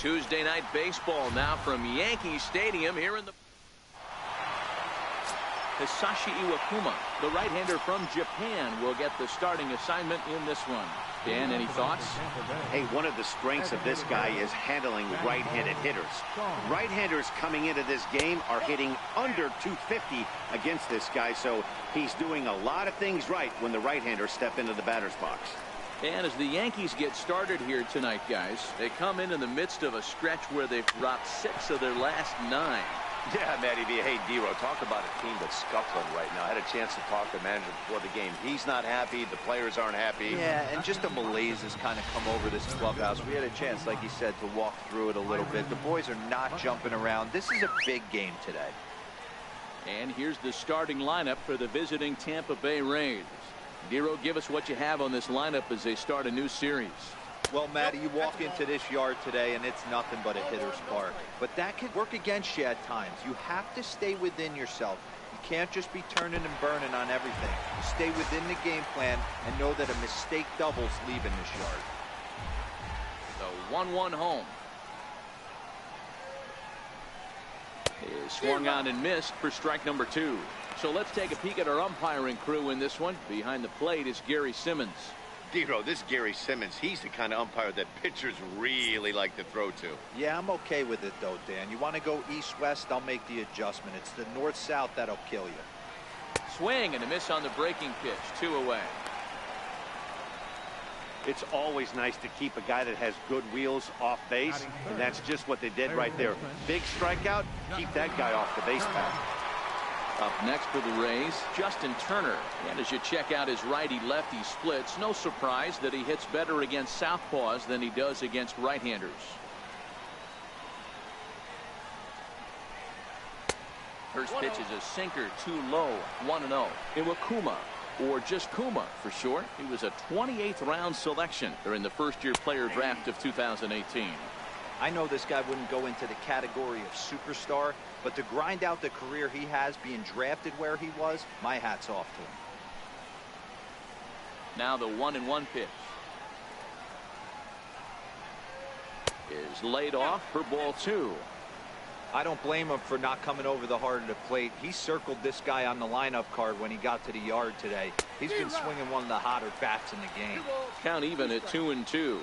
Tuesday night baseball now from Yankee Stadium here in the Hisashi Iwakuma, the right-hander from Japan, will get the starting assignment in this one. Dan, any thoughts? Hey, one of the strengths of this guy is handling right-handed hitters. Right-handers coming into this game are hitting under 250 against this guy, so he's doing a lot of things right when the right-handers step into the batter's box. And as the Yankees get started here tonight, guys, they come in the midst of a stretch where they've dropped 6 of their last 9. Yeah, Matty V. Hey, D-Ro, talk about a team that's scuffling right now. I had a chance to talk to the manager before the game. He's not happy. The players aren't happy. Yeah, and just a malaise has kind of come over this clubhouse. We had a chance, like you said, to walk through it a little bit. The boys are not jumping around. This is a big game today. And here's the starting lineup for the visiting Tampa Bay Rays. D-Ro, give us what you have on this lineup as they start a new series. Well, Matty, you walk into this yard today and it's nothing but a hitter's park. But that can work against you at times. You have to stay within yourself. You can't just be turning and burning on everything. You stay within the game plan and know that a mistake doubles leaving this yard. The 1-1 home is swung on and missed for strike number 2. So let's take a peek at our umpiring crew in this one. Behind the plate is Gary Simmons. D-Ro, this Gary Simmons, he's the kind of umpire that pitchers really like to throw to. Yeah, I'm okay with it, though, Dan. You want to go east-west, I'll make the adjustment. It's the north-south that'll kill you. Swing and a miss on the breaking pitch. 2 away. It's always nice to keep a guy that has good wheels off base, and that's just what they did right there. Big strikeout, keep that guy off the base path. Up next for the Rays, Justin Turner. And as you check out his righty-lefty splits, no surprise that he hits better against southpaws than he does against right-handers. First pitch is a sinker, too low, 1-0. Iwakuma, or just Kuma for short. He was a 28th round selection during the first-year player draft of 2018. I know this guy wouldn't go into the category of superstar, but to grind out the career he has being drafted where he was, my hat's off to him. Now the 1-1 pitch is laid off for ball 2. I don't blame him for not coming over the heart of the plate. He circled this guy on the lineup card when he got to the yard today. He's been swinging one of the hotter bats in the game. Count even at 2-2.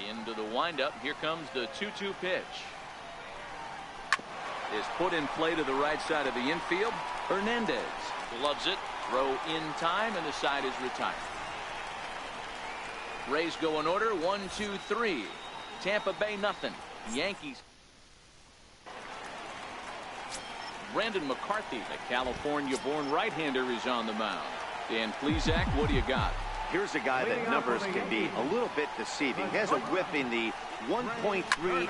Into the windup. Here comes the 2-2 pitch. Is put in play to the right side of the infield. Hernandez loves it. Throw in time, and the side is retired. Rays go in order. 1-2-3. Tampa Bay nothing. Yankees. Brandon McCarthy, the California-born right-hander, is on the mound. Dan Plesac, what do you got? Here's a guy that numbers can be a little bit deceiving. He has a whip in the 1.3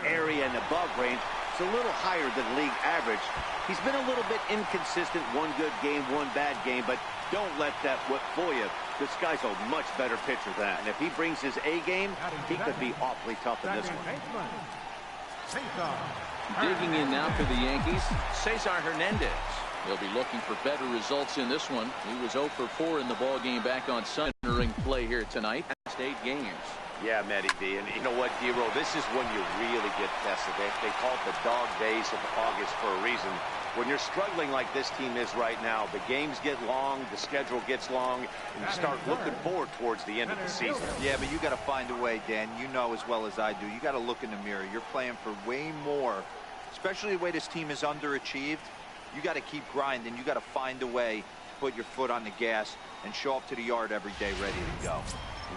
area and above range. It's a little higher than league average. He's been a little bit inconsistent. One good game, one bad game, but don't let that whip fool you. This guy's a much better pitcher than that. And if he brings his A game, he could be awfully tough in this one. Digging in now for the Yankees, Cesar Hernandez. He'll be looking for better results in this one. He was 0 for 4 in the ballgame back on Sunday. Play here tonight. Last 8 games. Yeah, Matty V. And you know what, D-Ro? This is when you really get tested. They call it the dog days of August for a reason. When you're struggling like this team is right now, the games get long, the schedule gets long, and you start looking forward towards the end of the season. Yeah, but you got to find a way, Dan. You know as well as I do. You got to look in the mirror. You're playing for way more, especially the way this team is underachieved. You got to keep grinding. You got to find a way to put your foot on the gas and show up to the yard every day ready to go.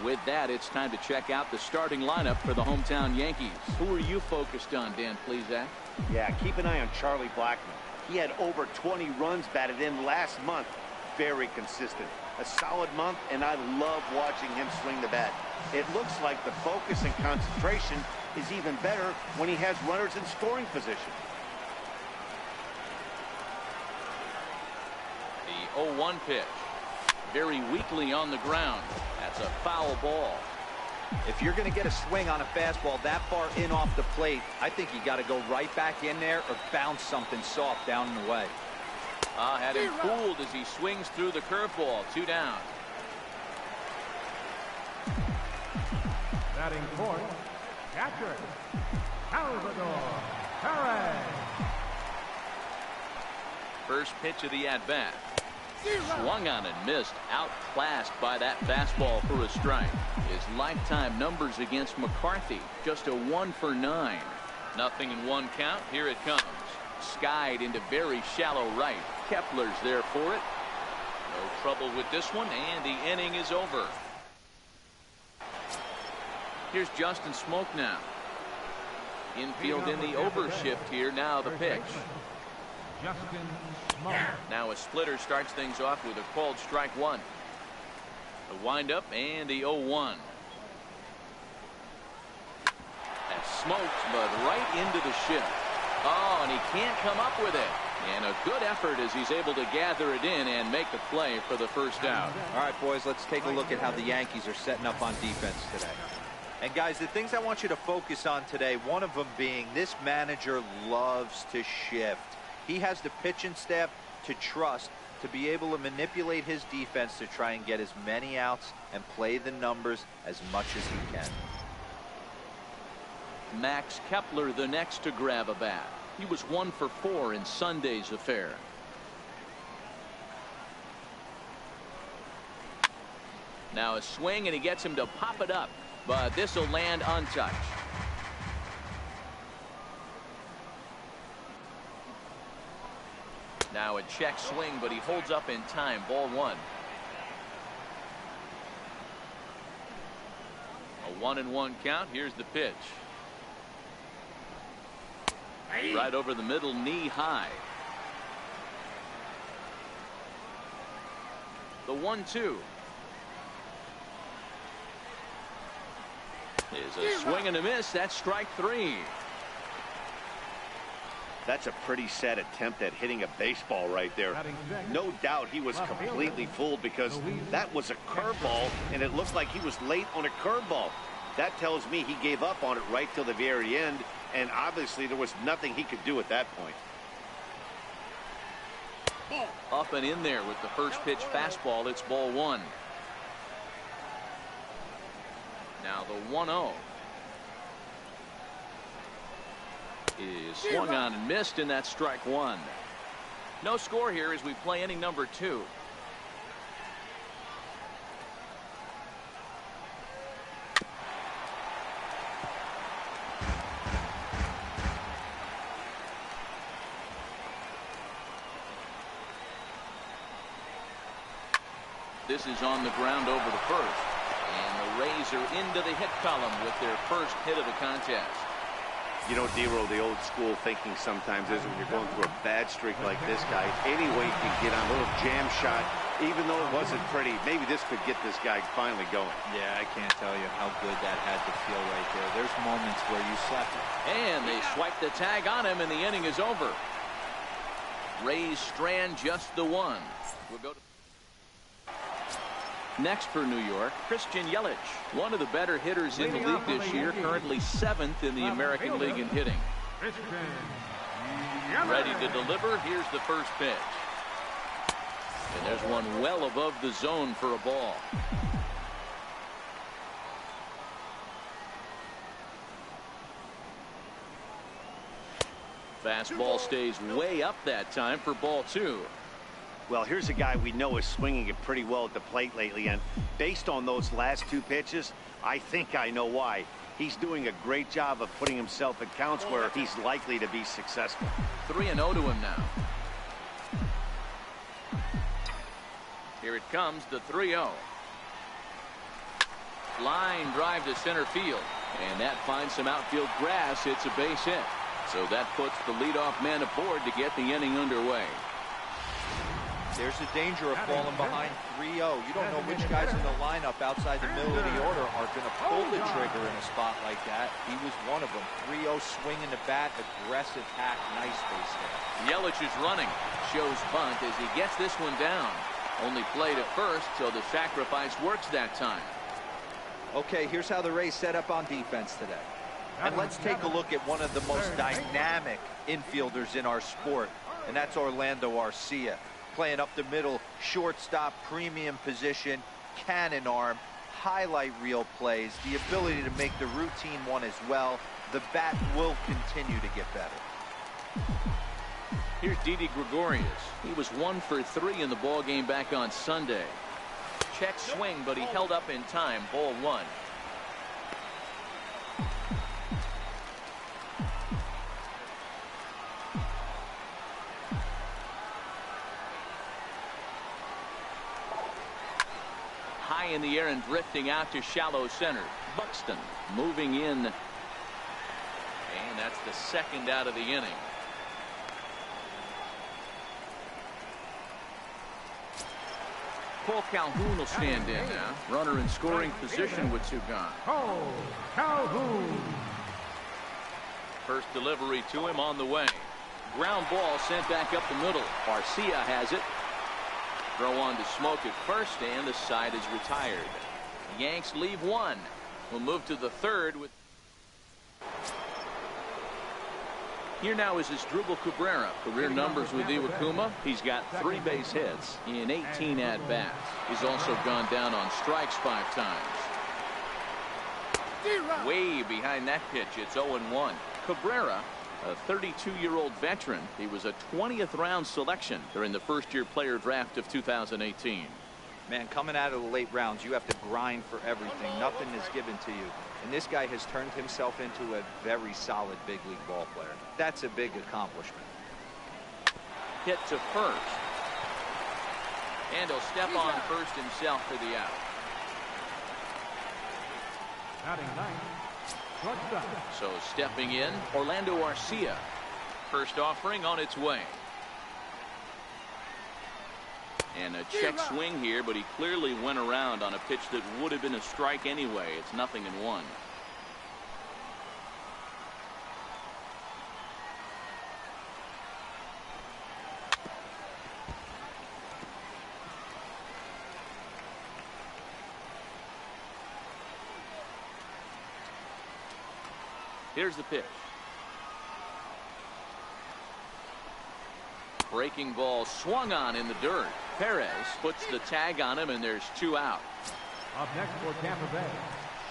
With that, it's time to check out the starting lineup for the hometown Yankees. Who are you focused on, Dan Plesac? Yeah, keep an eye on Charlie Blackmon. He had over 20 runs batted in last month. Very consistent. A solid month, and I love watching him swing the bat. It looks like the focus and concentration is even better when he has runners in scoring position. The 0-1 pitch. Very weakly on the ground. That's a foul ball. If you're going to get a swing on a fastball that far in off the plate, I think you got to go right back in there or bounce something soft down and away. Had him fooled as he swings through the curveball. 2 down. Batting fourth, catcher, Salvador Perez. First pitch of the at-bat. Swung on and missed. Outclassed by that fastball for a strike. His lifetime numbers against McCarthy, just a 1 for 9. Nothing in one count. Here it comes. Skied into very shallow right. Kepler's there for it. No trouble with this one, and the inning is over. Here's Justin Smoke now. Infield in the overshift here. Now the pitch. Justin Smoke. Now a splitter starts things off with a called strike one. The windup and the 0-1. And smoked, but right into the shift. Oh, and he can't come up with it. And a good effort as he's able to gather it in and make the play for the first out. All right, boys, let's take a look at how the Yankees are setting up on defense today. And guys, the things I want you to focus on today, one of them being this manager loves to shift. He has the pitching staff to trust to be able to manipulate his defense to try and get as many outs and play the numbers as much as he can. Max Kepler the next to grab a bat. He was 1 for 4 in Sunday's affair. Now a swing and he gets him to pop it up, but this will land untouched. Now a check swing, but he holds up in time. Ball 1. A 1-1 count. Here's the pitch. Right over the middle, knee high. The 1-2 is a swing and a miss. That's strike 3. That's a pretty sad attempt at hitting a baseball right there. No doubt he was completely fooled because that was a curveball, and it looked like he was late on a curveball. That tells me he gave up on it right till the very end, and obviously there was nothing he could do at that point. Up and in there with the first pitch fastball. It's ball 1. Now the 1-0 is swung on and missed, and that's strike 1. No score here as we play inning number 2. This is on the ground over the first, and the Rays are into the hit column with their first hit of the contest. You know, D-Roll, the old school thinking sometimes is when you're going through a bad streak like this guy, any way you can get on a little jam shot, even though it wasn't pretty, maybe this could get this guy finally going. Yeah, I can't tell you how good that had to feel right there. There's moments where you slap it. And they swipe the tag on him, and the inning is over. Rays strand just the 1. We'll go to next for New York, Christian Yelich, one of the better hitters in the league this year, currently 7th in the American League in hitting. Ready to deliver. Here's the first pitch. And there's one well above the zone for a ball. Fastball stays way up that time for ball 2. Well, here's a guy we know is swinging it pretty well at the plate lately, and based on those last 2 pitches, I think I know why. He's doing a great job of putting himself in counts where he's likely to be successful. 3-0 to him now. Here it comes, the 3-0. Line drive to center field, and that finds some outfield grass. It's a base hit. So that puts the leadoff man aboard to get the inning underway. There's the danger of falling behind 3-0. You don't know which guys in the lineup outside the middle of the order are going to pull the trigger in a spot like that. He was one of them. 3-0 swinging the bat, aggressive hack, nice base hit. Yelich is running. Shows bunt as he gets this one down. Only played at first, so the sacrifice works that time. Okay, here's how the Rays set up on defense today. And let's take a look at one of the most dynamic infielders in our sport, and that's Orlando Arcia. Playing up the middle, shortstop, premium position, cannon arm, highlight reel plays, the ability to make the routine one as well. The bat will continue to get better. Here's Didi Gregorius. He was 1 for 3 in the ball game back on Sunday. Check swing, but he held up in time. Ball 1. High in the air and drifting out to shallow center. Buxton moving in. And that's the second out of the inning. Paul Calhoun will stand in now. Runner in scoring position with 2 gone. Paul Calhoun. First delivery to him on the way. Ground ball sent back up the middle. Garcia has it. Throw on to Smoke at first, and the side is retired. The Yanks leave 1. We'll move to the 3rd with. Here now is Asdrubal Cabrera. Career numbers with Iwakuma. He's got 3 base hits in 18 at-bats. He's also gone down on strikes 5 times. Way behind that pitch, it's 0-1. Cabrera, a 32-year-old veteran. He was a 20th round selection during the first-year player draft of 2018. Man, coming out of the late rounds, you have to grind for everything. Nothing is given to you. And this guy has turned himself into a very solid big league ball player. That's a big accomplishment. Hit to first. And he'll step on first himself for the out. Batting 9th, shortstop. So stepping in, Orlando Arcia. First offering on its way. And a check swing here, but he clearly went around on a pitch that would have been a strike anyway. It's 0-1. Here's the pitch. Breaking ball swung on in the dirt. Perez puts the tag on him, and there's 2 out. Up next for Tampa Bay.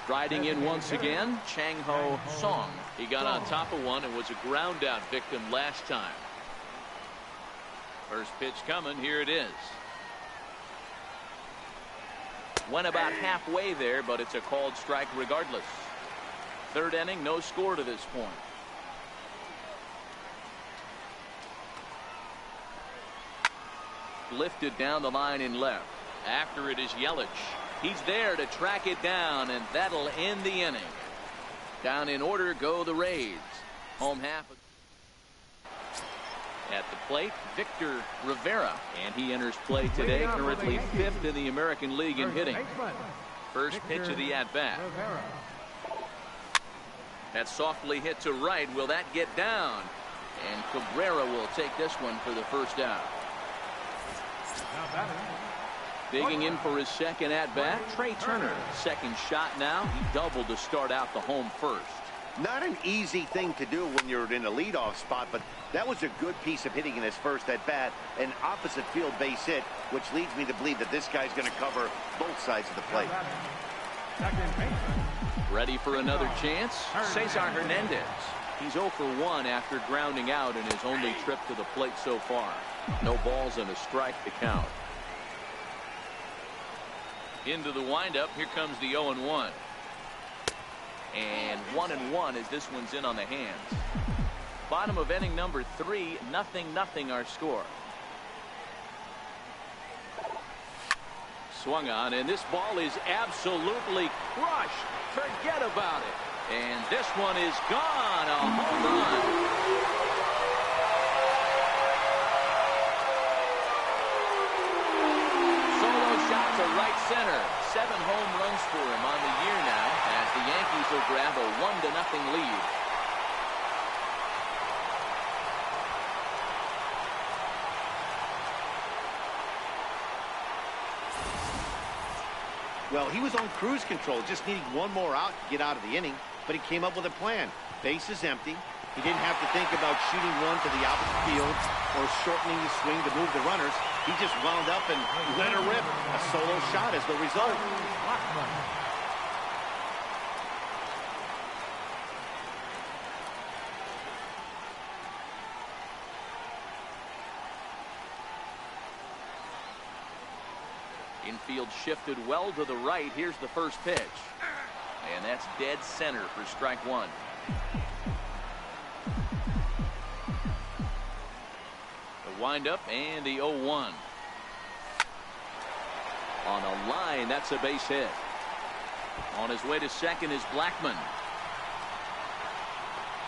Striding in once again, Chang-Ho Song. He got on top of one and was a ground out victim last time. First pitch coming. Here it is. Went about halfway there, but it's a called strike regardless. 3rd inning, no score to this point. Lifted down the line in left. After it is Yelich. He's there to track it down, and that'll end the inning. Down in order go the Rays. Home half. At the plate, Victor Rivera, and he enters play today, currently 5th in the American League in hitting. First pitch of the at-bat. That softly hit to right. Will that get down? And Cabrera will take this one for the first out. Digging in for his second at-bat, Trey Turner. Second shot now. He doubled to start out the home first. Not an easy thing to do when you're in a leadoff spot, but that was a good piece of hitting in his first at-bat. An opposite field base hit, which leads me to believe that this guy's going to cover both sides of the plate. Ready for another chance? Cesar Hernandez. He's 0 for 1 after grounding out in his only trip to the plate so far. No balls and a strike to count. Into the windup. Here comes the 0-1. And 1-1 as this one's in on the hands. Bottom of inning number 3. 0-0 our score. Swung on, and this ball is absolutely crushed. Forget about it. And this one is gone. A home run. To right center. 7 home runs for him on the year now, as the Yankees will grab a 1-0 lead. Well, he was on cruise control, just needing one more out to get out of the inning, but he came up with a plan. Base is empty. He didn't have to think about shooting one to the opposite field or shortening the swing to move the runners. He just wound up and let her rip. A solo shot as the result. field shifted well to the right. Here's the first pitch. And that's dead center for strike one. The windup and the 0-1. On a line, that's a base hit. On his way to second is Blackmon.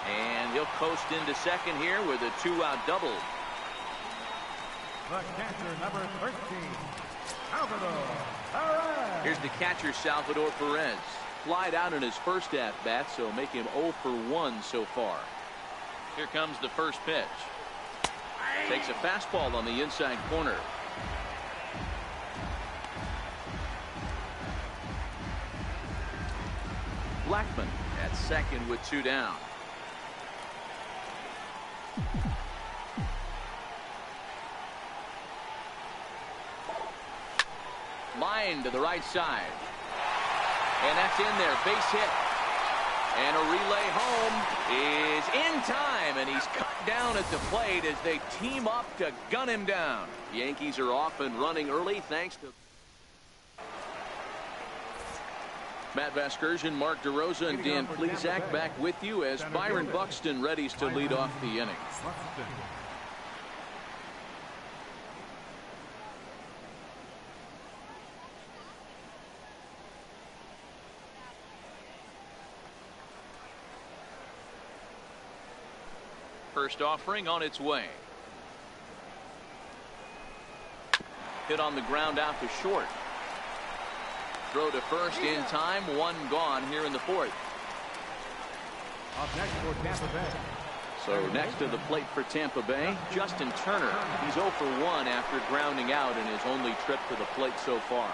And he'll coast into second here with a 2-out double. The catcher, number 13, Salvador Perez. Here's the catcher, Salvador Perez. Flied out in his first at-bat, so make him 0 for 1 so far. Here comes the first pitch. Takes a fastball on the inside corner. Blackmon at second with 2 down. Line to the right side. And that's in there. Base hit. And a relay home is in time. And he's cut down at the plate as they team up to gun him down. The Yankees are off and running early thanks to Matt Vasgersian, Mark DeRosa, and Dan Plesac back with you as Byron Buxton readies to lead off the inning. First offering on its way. Hit on the ground out to short. Throw to first in time. 1 gone here in the 4th. Up next for Tampa Bay. So next to the plate for Tampa Bay, Justin Turner. He's 0 for 1 after grounding out in his only trip to the plate so far.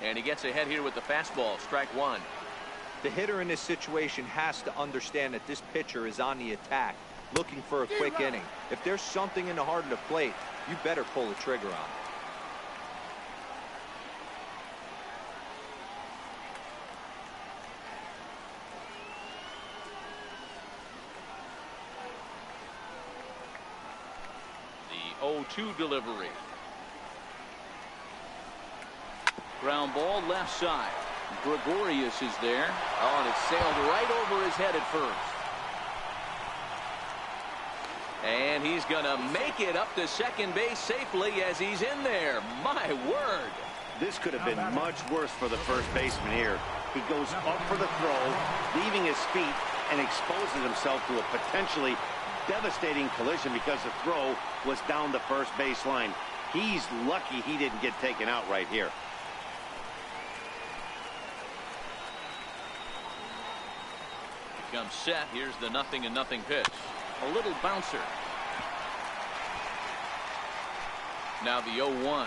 And he gets ahead here with the fastball. Strike one. The hitter in this situation has to understand that this pitcher is on the attack, looking for a quick inning. If there's something in the heart of the plate, you better pull the trigger on it. The 0-2 delivery. Ground ball left side. Gregorius is there. Oh, and it sailed right over his head at first. And he's going to make it up to second base safely as he's in there. My word. This could have been much worse for the first baseman here. He goes up for the throw, leaving his feet, and exposes himself to a potentially devastating collision because the throw was down the first baseline. He's lucky he didn't get taken out right here. Comes set. Here's the 0-0 pitch. A little bouncer. Now the 0-1.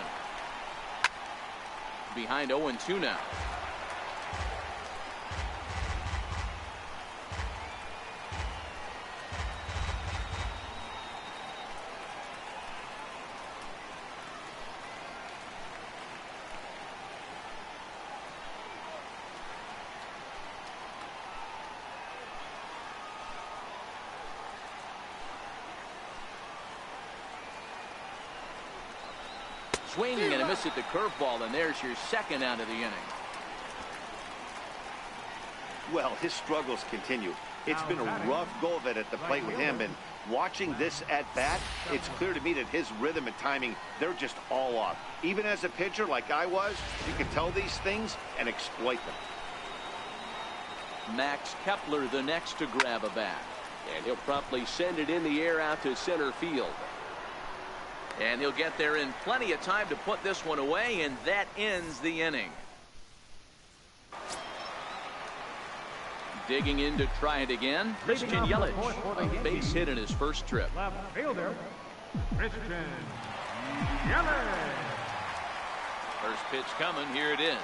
Behind 0-2 now. Swing and a miss at the curveball, and there's your second out of the inning. Well, his struggles continue. It's been a rough go of it at the plate with him, and watching this at bat, it's clear to me that his rhythm and timing, they're just all off. Even as a pitcher like I was, you can tell these things and exploit them. Max Kepler the next to grab a bat, and he'll promptly send it in the air out to center field. And he'll get there in plenty of time to put this one away, and that ends the inning. Digging in to try it again, Christian Yelich, a base hit in his first trip. Left fielder, Christian Yelich. First pitch coming, here it is.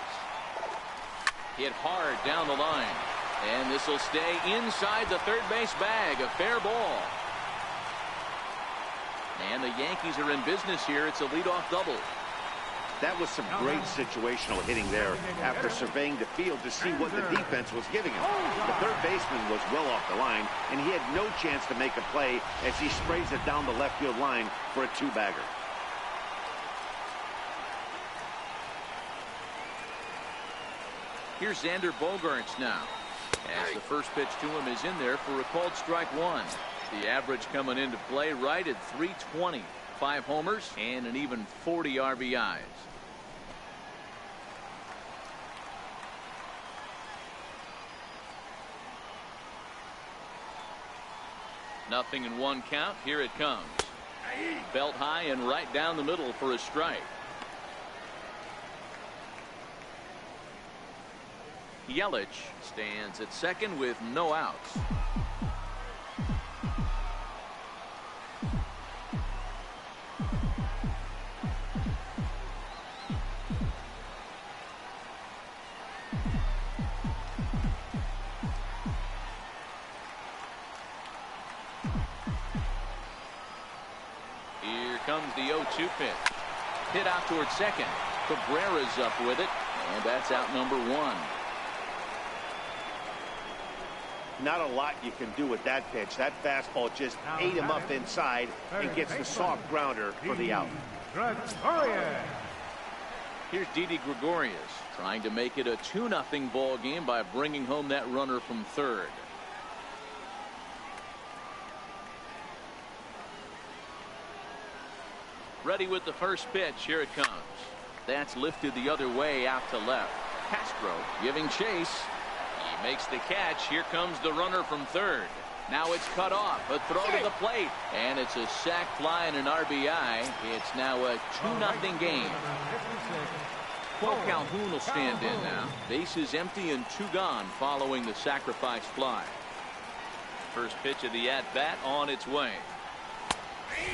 Hit hard down the line, and this will stay inside the third base bag, a fair ball. And the Yankees are in business here. It's a leadoff double. That was some great situational hitting there after surveying the field to see what the defense was giving him. The third baseman was well off the line, and he had no chance to make a play as he sprays it down the left field line for a 2-bagger. Here's Xander Bogaerts now. As the first pitch to him is in there for a called strike one. The average coming into play right at 320. 5 homers and an even 40 RBIs. Nothing in 1 count. Here it comes. Belt high and right down the middle for a strike. Yelich stands at second with no outs. Here comes the 0-2 pitch. Hit out towards second. Cabrera's up with it, and that's out number 1. Not a lot you can do with that pitch. That fastball just ate him up inside and gets the soft grounder for the out. Here's Didi Gregorius trying to make it a 2-0 ball game by bringing home that runner from third. Ready with the first pitch. Here it comes. That's lifted the other way out to left. Castro giving chase. He makes the catch. Here comes the runner from third. Now it's cut off. A throw to the plate. And it's a sac fly and an RBI. It's now a 2-0 game. Paul Calhoun will stand in now. Bases empty and 2 gone following the sacrifice fly. First pitch of the at-bat on its way.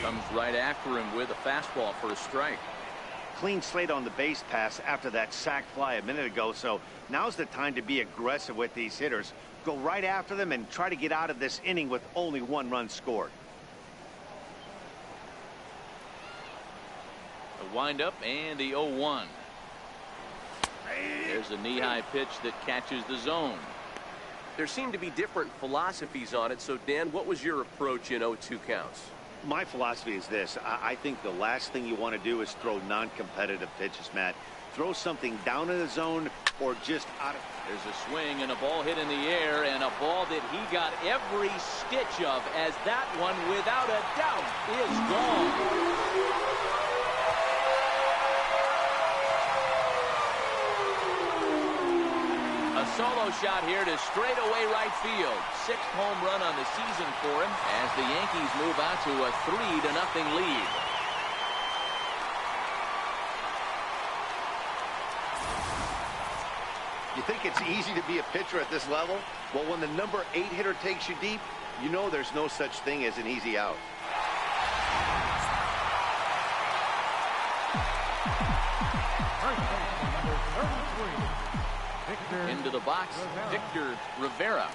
Comes right after him with a fastball for a strike. Clean slate on the base pass after that sac fly a minute ago, so now's the time to be aggressive with these hitters. Go right after them and try to get out of this inning with only 1 run scored. A windup and the 0-1. There's a knee-high pitch that catches the zone. There seem to be different philosophies on it, so Dan, what was your approach in 0-2 counts? My philosophy is this. I think the last thing you want to do is throw non-competitive pitches, Matt. Throw something down in the zone or just out of... There's a swing and a ball hit in the air, and a ball that he got every stitch of, as that one, without a doubt, is gone. A solo shot here to straightaway right field. 6th home run on the season for him as the Yankees move out to a 3-0 lead. You think it's easy to be a pitcher at this level? Well, when the number 8 hitter takes you deep, you know there's no such thing as an easy out. Into the box, Victor Rivera.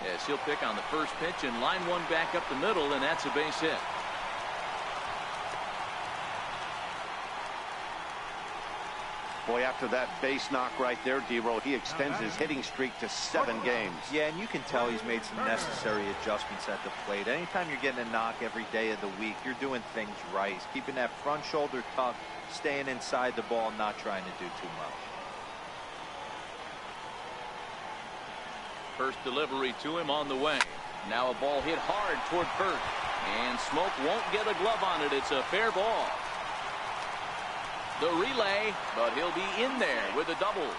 Yes, he'll pick on the first pitch and line one back up the middle, and that's a base hit. Boy, after that base knock right there, D-Roll, he extends his hitting streak to 7 games. Yeah, and you can tell he's made some necessary adjustments at the plate. Anytime you're getting a knock every day of the week, you're doing things right. He's keeping that front shoulder tucked, staying inside the ball, not trying to do too much. First delivery to him on the way. Now a ball hit hard toward first. And Smoke won't get a glove on it. It's a fair ball. The relay, but he'll be in there with a double.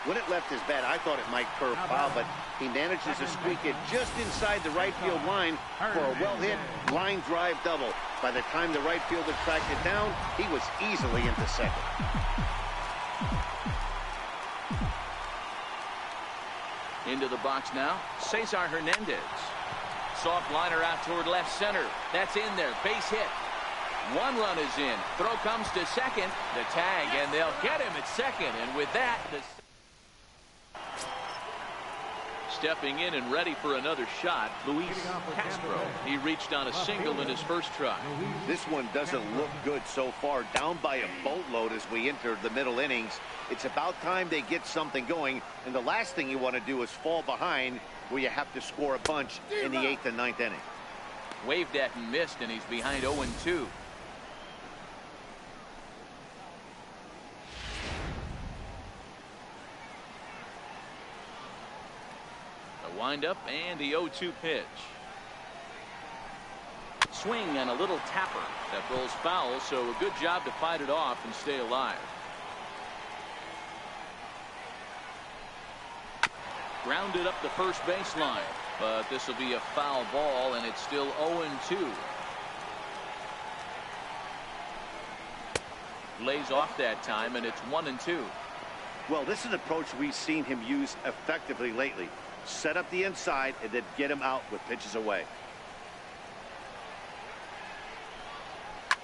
When it left his bat, I thought it might curve foul, but he manages to squeak it just inside the right field line for a well-hit line drive double. By the time the right fielder tracked it down, he was easily into second. Into the box now, Cesar Hernandez. Soft liner out toward left center. That's in there, base hit. 1 run is in. Throw comes to second. The tag, and they'll get him at second. And with that, stepping in and ready for another shot, Luis Castro. He reached on a single in his first try. This one doesn't look good so far. Down by a boatload as we enter the middle innings. It's about time they get something going. And the last thing you want to do is fall behind where you have to score a bunch in the 8th and 9th inning. Waved at and missed, and he's behind 0-2. Wind up and the 0-2 pitch. Swing and a little tapper that rolls foul, so a good job to fight it off and stay alive. Grounded up the first baseline, but this will be a foul ball, and it's still 0-2. Lays off that time, and it's 1-2. Well, this is an approach we've seen him use effectively lately. Set up the inside and then get him out with pitches away.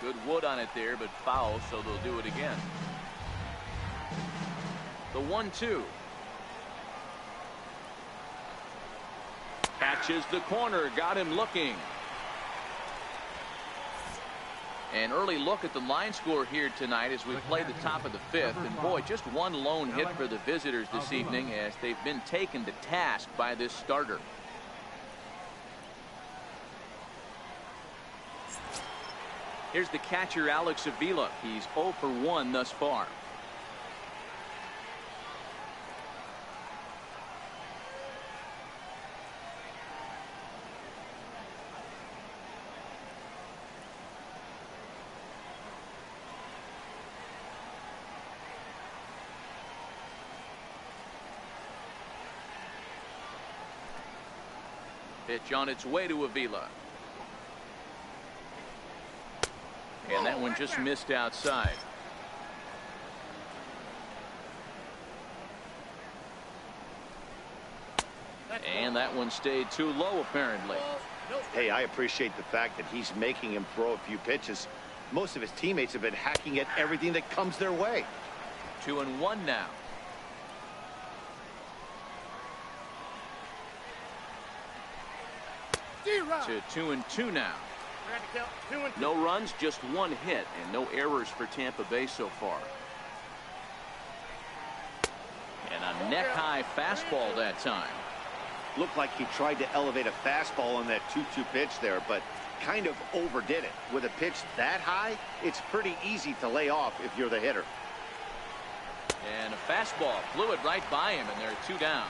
Good wood on it there, but foul, so they'll do it again. The 1-2. Catches the corner, got him looking. An early look at the line score here tonight as we play the top of the fifth. And boy, just one lone hit for the visitors this evening as they've been taken to task by this starter. Here's the catcher, Alex Avila. He's 0 for 1 thus far. Pitch on its way to Avila. And that one just missed outside. And that one stayed too low, apparently. Hey, I appreciate the fact that he's making him throw a few pitches. Most of his teammates have been hacking at everything that comes their way. 2-1 now. To 2-2 now. No runs, just one hit, and no errors for Tampa Bay so far. And a neck-high fastball that time. Looked like he tried to elevate a fastball on that 2-2 pitch there, but kind of overdid it. With a pitch that high, it's pretty easy to lay off if you're the hitter. And a fastball flew it right by him, and they're 2 down.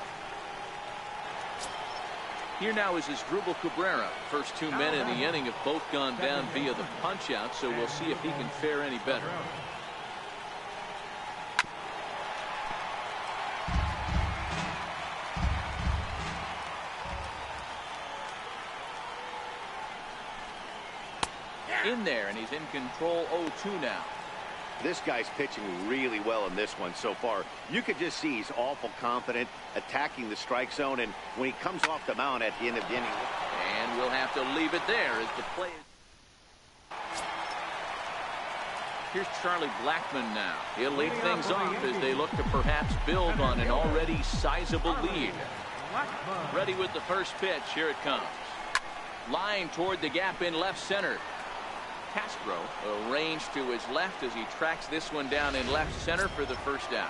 Here now is Asdrubal Cabrera. First 2 men in the inning have both gone down via the punch-out, so we'll see if he can fare any better. In there, and he's in control. 0-2 now. This guy's pitching really well in this one so far. You could just see he's awful confident, attacking the strike zone, and when he comes off the mound at the end of the inning. And we'll have to leave it there as the play. Here's Charlie Blackmon now. He'll lead things off as they look to perhaps build on an already sizable lead. Ready with the first pitch. Here it comes. Line toward the gap in left center. Castro arranged to his left as he tracks this one down in left center for the first out.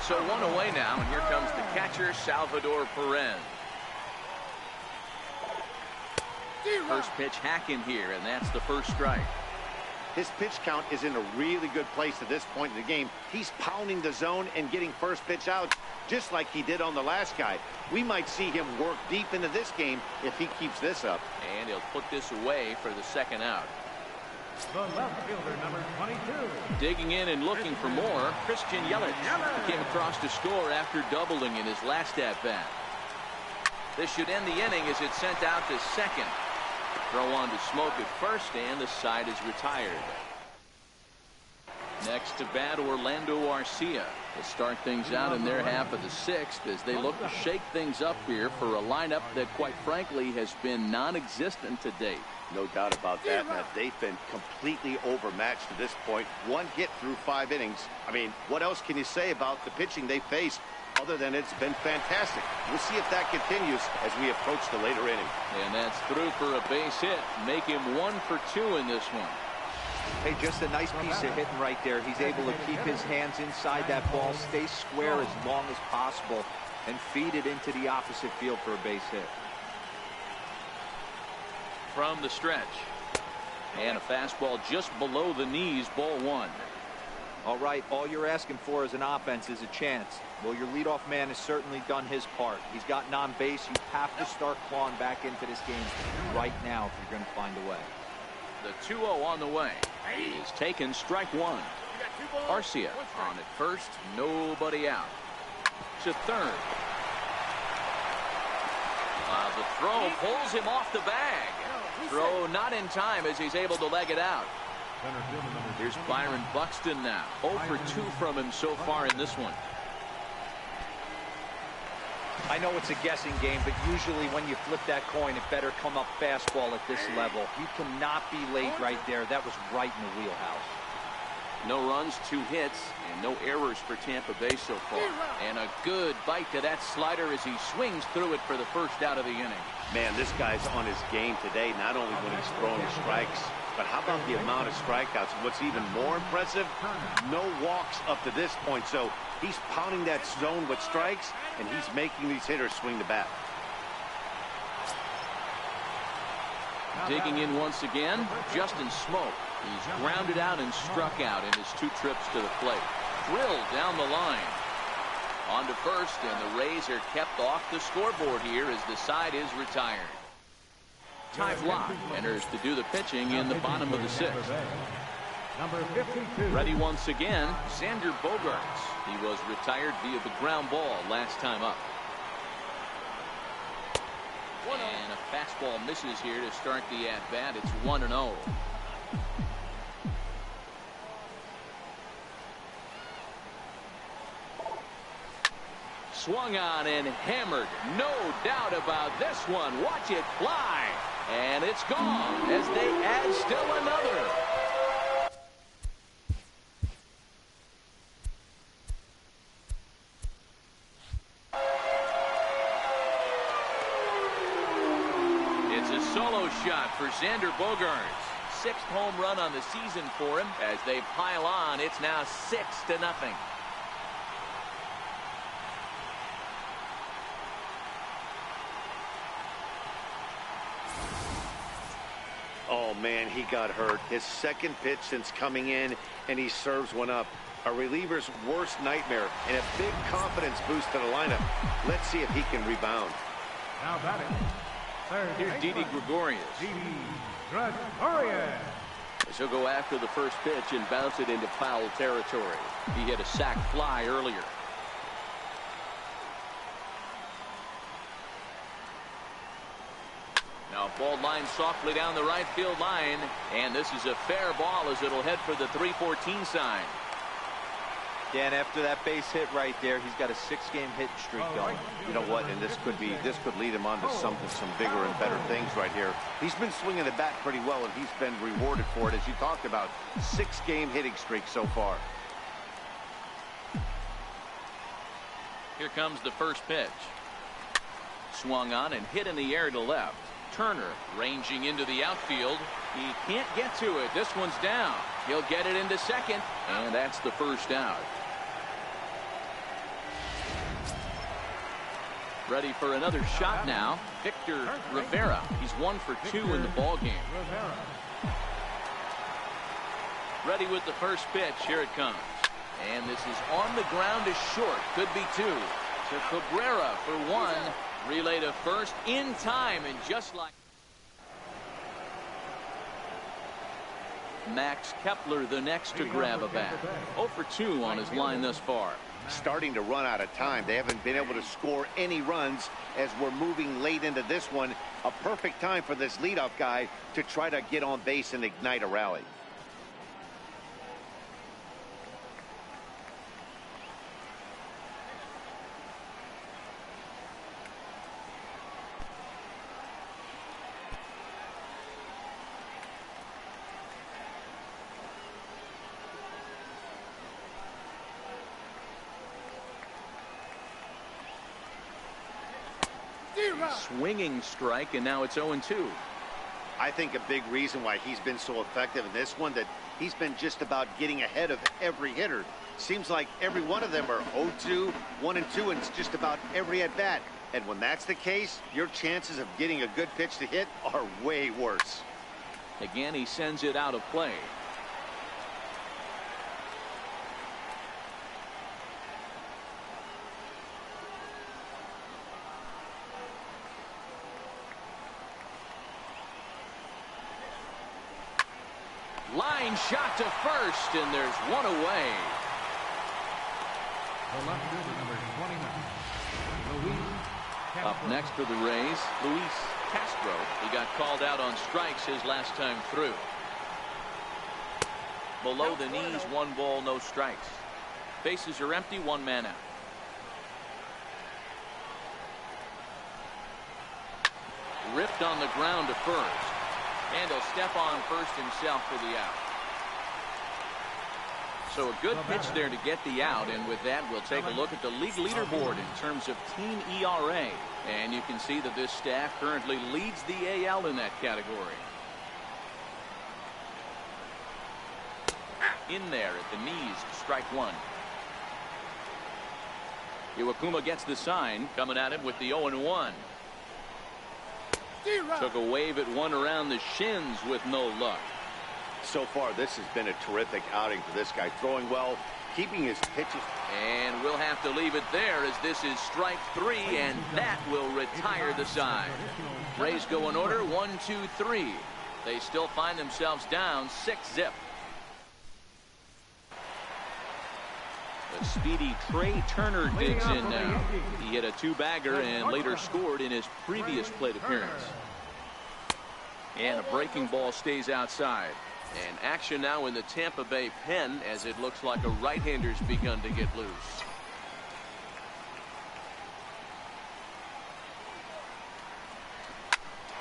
So 1 away now, and here comes the catcher, Salvador Perez. First pitch hack in here, and that's the first strike. His pitch count is in a really good place at this point in the game. He's pounding the zone and getting first pitch out just like he did on the last guy. We might see him work deep into this game if he keeps this up. And he'll put this away for the second out. The left fielder, number 22. Digging in and looking for more, Christian Yelich. He came across to score after doubling in his last at-bat. This should end the inning as it's sent out to second. Throw on to Smoke at first, and the side is retired. Next to bat, Orlando Arcia. Will start things out in their half of the sixth as they look to shake things up here for a lineup that, quite frankly, has been non-existent to date. No doubt about that, Matt. They've been completely overmatched to this point. One hit through 5 innings. I mean, what else can you say about the pitching they faced other than it's been fantastic? We'll see if that continues as we approach the later inning. And that's through for a base hit. Make him 1 for 2 in this one. Hey, just a nice piece of hitting right there. He's able to keep his hands inside that ball, stay square as long as possible, and feed it into the opposite field for a base hit. From the stretch. And a fastball just below the knees, ball 1. All right, all you're asking for as an offense is a chance. Well, your leadoff man has certainly done his part. He's gotten on base. You have to start clawing back into this game right now if you're going to find a way. The 2-0 on the way. He's taken strike one. Arcia on at first, nobody out. To third. The throw pulls him off the bag. Throw not in time as he's able to leg it out. Here's Byron Buxton now. 0 for 2 from him so far in this one. I know it's a guessing game, but usually when you flip that coin, it better come up fastball at this level. You cannot be late right there. That was right in the wheelhouse. No runs, 2 hits, and no errors for Tampa Bay so far. And a good bite to that slider as he swings through it for the first out of the inning. Man, this guy's on his game today, not only when he's throwing strikes, but how about the amount of strikeouts? What's even more impressive, no walks up to this point. So he's pounding that zone with strikes, and he's making these hitters swing the bat. Digging in once again, Justin Smoke. He's grounded out and struck out in his 2 trips to the plate. Drilled down the line. On to first, and the Rays are kept off the scoreboard here as the side is retired. Ty Blach enters to do the pitching in the bottom of the 6th. Number 52. Ready once again, Xander Bogaerts. He was retired via the ground ball last time up. And a fastball misses here to start the at-bat. It's 1-0. Swung on and hammered. No doubt about this one. Watch it fly. And it's gone as they add still another. It's a solo shot for Xander Bogaerts. 6th home run on the season for him. As they pile on, it's now 6-0. Oh, man, he got hurt. His 2nd pitch since coming in, and he serves one up. A reliever's worst nightmare and a big confidence boost to the lineup. Let's see if he can rebound. Now batting. Third. Here's Didi Gregorius. As he'll go after the first pitch and bounce it into foul territory. He hit a sac fly earlier. Now ball line softly down the right field line, and this is a fair ball as it'll head for the 3-14 sign. Dan, after that base hit right there, he's got a 6-game hit streak going. You know what? And this could lead him on to some bigger and better things right here. He's been swinging the bat pretty well, and he's been rewarded for it, as you talked about. 6-game hitting streak so far. Here comes the first pitch. Swung on and hit in the air to left. Turner ranging into the outfield. He can't get to it. This one's down. He'll get it into second, and that's the first out. Ready for another shot now. Victor Rivera. He's 1 for 2 in the ball game. Ready with the first pitch. Here it comes. And this is on the ground is short. Could be 2. To Cabrera for 1. Relay to first in time, and just like Max Kepler, the next to grab a bat. 0 for 2 on his line thus far. Starting to run out of time. They haven't been able to score any runs as we're moving late into this one. A perfect time for this leadoff guy to try to get on base and ignite a rally. Swinging strike, and now it's 0-2. I think a big reason why he's been so effective in this one, that he's been just about getting ahead of every hitter. Seems like every one of them are 0-2, 1-2, and it's just about every at bat. And when that's the case, your chances of getting a good pitch to hit are way worse. Again, he sends it out of play. line shot to first, and there's one away. The left fielder, number 29, Luis Castro. Up next for the Rays, Luis Castro. He got called out on strikes his last time through. Below the knees, 1 ball, no strikes. Bases are empty, 1 man out. Ripped on the ground to first. And he'll step on first himself for the out. So a good pitch there to get the out, and with that we'll take a look at the league leaderboard in terms of team ERA. And you can see that this staff currently leads the AL in that category. In there at the knees, strike 1. Iwakuma gets the sign, coming at him with the 0-1. Took a wave at one around the shins with no luck. So far, this has been a terrific outing for this guy. Throwing well, keeping his pitches. And we'll have to leave it there as this is strike 3, and that will retire the side. Rays go in order, 1, 2, 3. They still find themselves down 6-zip. The speedy Trey Turner digs in now. He hit a 2-bagger and later scored in his previous plate appearance. And a breaking ball stays outside. And action now in the Tampa Bay pen as it looks like a right-hander's begun to get loose.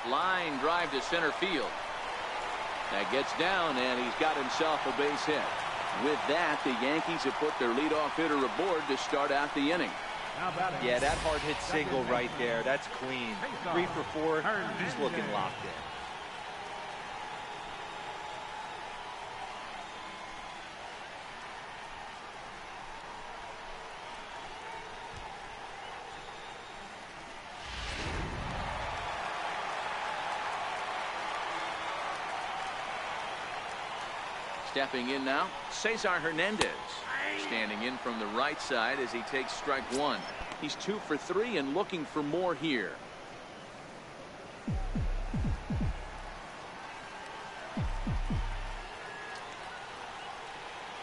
Line drive to center field. That gets down, and he's got himself a base hit. With that, the Yankees have put their leadoff hitter aboard to start out the inning. Yeah, that hard hit single right there. That's clean. 3 for 4. He's looking locked in. Stepping in now, Cesar Hernandez. Standing in from the right side as he takes strike 1. He's 2 for 3 and looking for more here.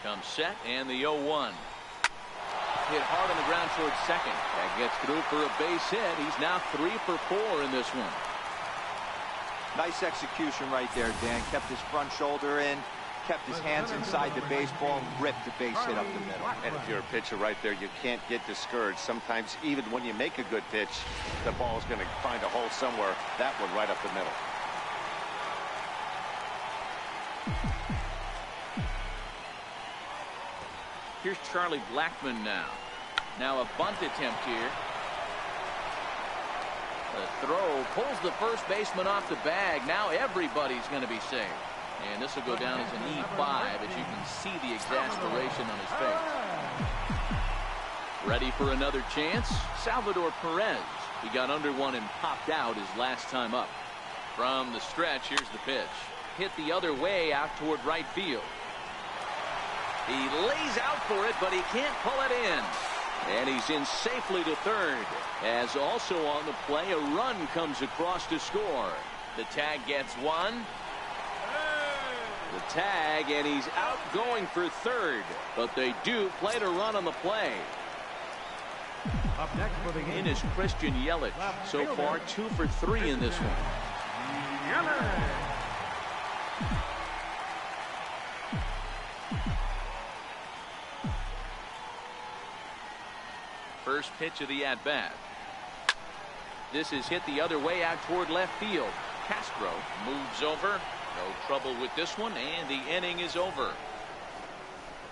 Comes set and the 0-1. Hit hard on the ground towards second. That gets through for a base hit. He's now 3 for 4 in this one. Nice execution right there, Dan. Kept his front shoulder in. Kept his hands inside the baseball, ripped the base hit up the middle. And if you're a pitcher right there, you can't get discouraged. Sometimes even when you make a good pitch, the ball is going to find a hole somewhere. That one right up the middle. Here's Charlie Blackmon now. Now a bunt attempt here. The throw pulls the first baseman off the bag. Now everybody's going to be safe. And this will go down as an E5 as you can see the exasperation on his face. Ready for another chance? Salvador Perez. He got under one and popped out his last time up. From the stretch, here's the pitch. Hit the other way out toward right field. He lays out for it, but he can't pull it in. And he's in safely to third. As also on the play, a run comes across to score. The tag gets 1. The tag, and he's out going for third. But they do play to run on the play. Up next for the In is Christian Yelich. So far, 2 for 3 in this one. First pitch of the at-bat. This is hit the other way out toward left field. Castro moves over. No trouble with this one, and the inning is over.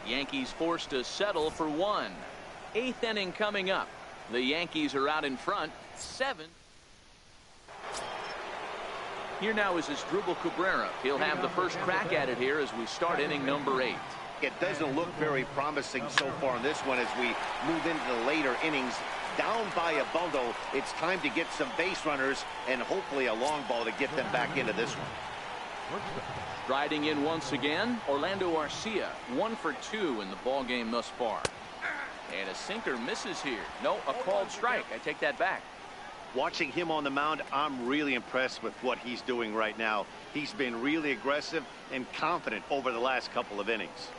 Yankees forced to settle for 1. 8th inning coming up. The Yankees are out in front, 7. Here now is Asdrubal Cabrera. He'll have the first crack at it here as we start inning number 8. It doesn't look very promising so far in this one as we move into the later innings. Down by a bundle, it's time to get some base runners and hopefully a long ball to get them back into this one. Riding in once again, Orlando Arcia, 1 for 2 in the ball game thus far. And a sinker misses here. No, a called strike. I take that back. Watching him on the mound, I'm really impressed with what he's doing right now. He's been really aggressive and confident over the last couple of innings.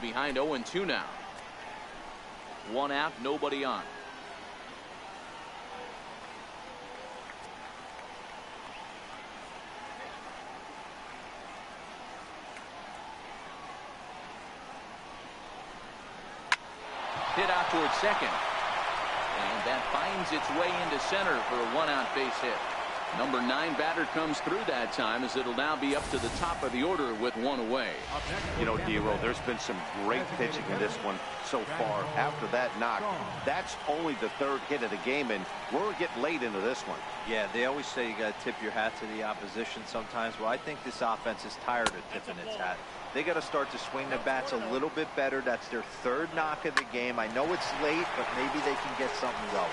Behind 0-2 now. One out, nobody on. Hit out towards second. And that finds its way into center for a one-out base hit. Number 9 batter comes through that time, as it'll now be up to the top of the order with one away. You know, D-Roll, there's been some great pitching in this one so far. After that knock, that's only the 3rd hit of the game, and we're getting late into this one. Yeah, they always say you got to tip your hat to the opposition sometimes. Well, I think this offense is tired of tipping its hat. They got to start to swing the bats a little bit better. That's their 3rd knock of the game. I know it's late, but maybe they can get something going.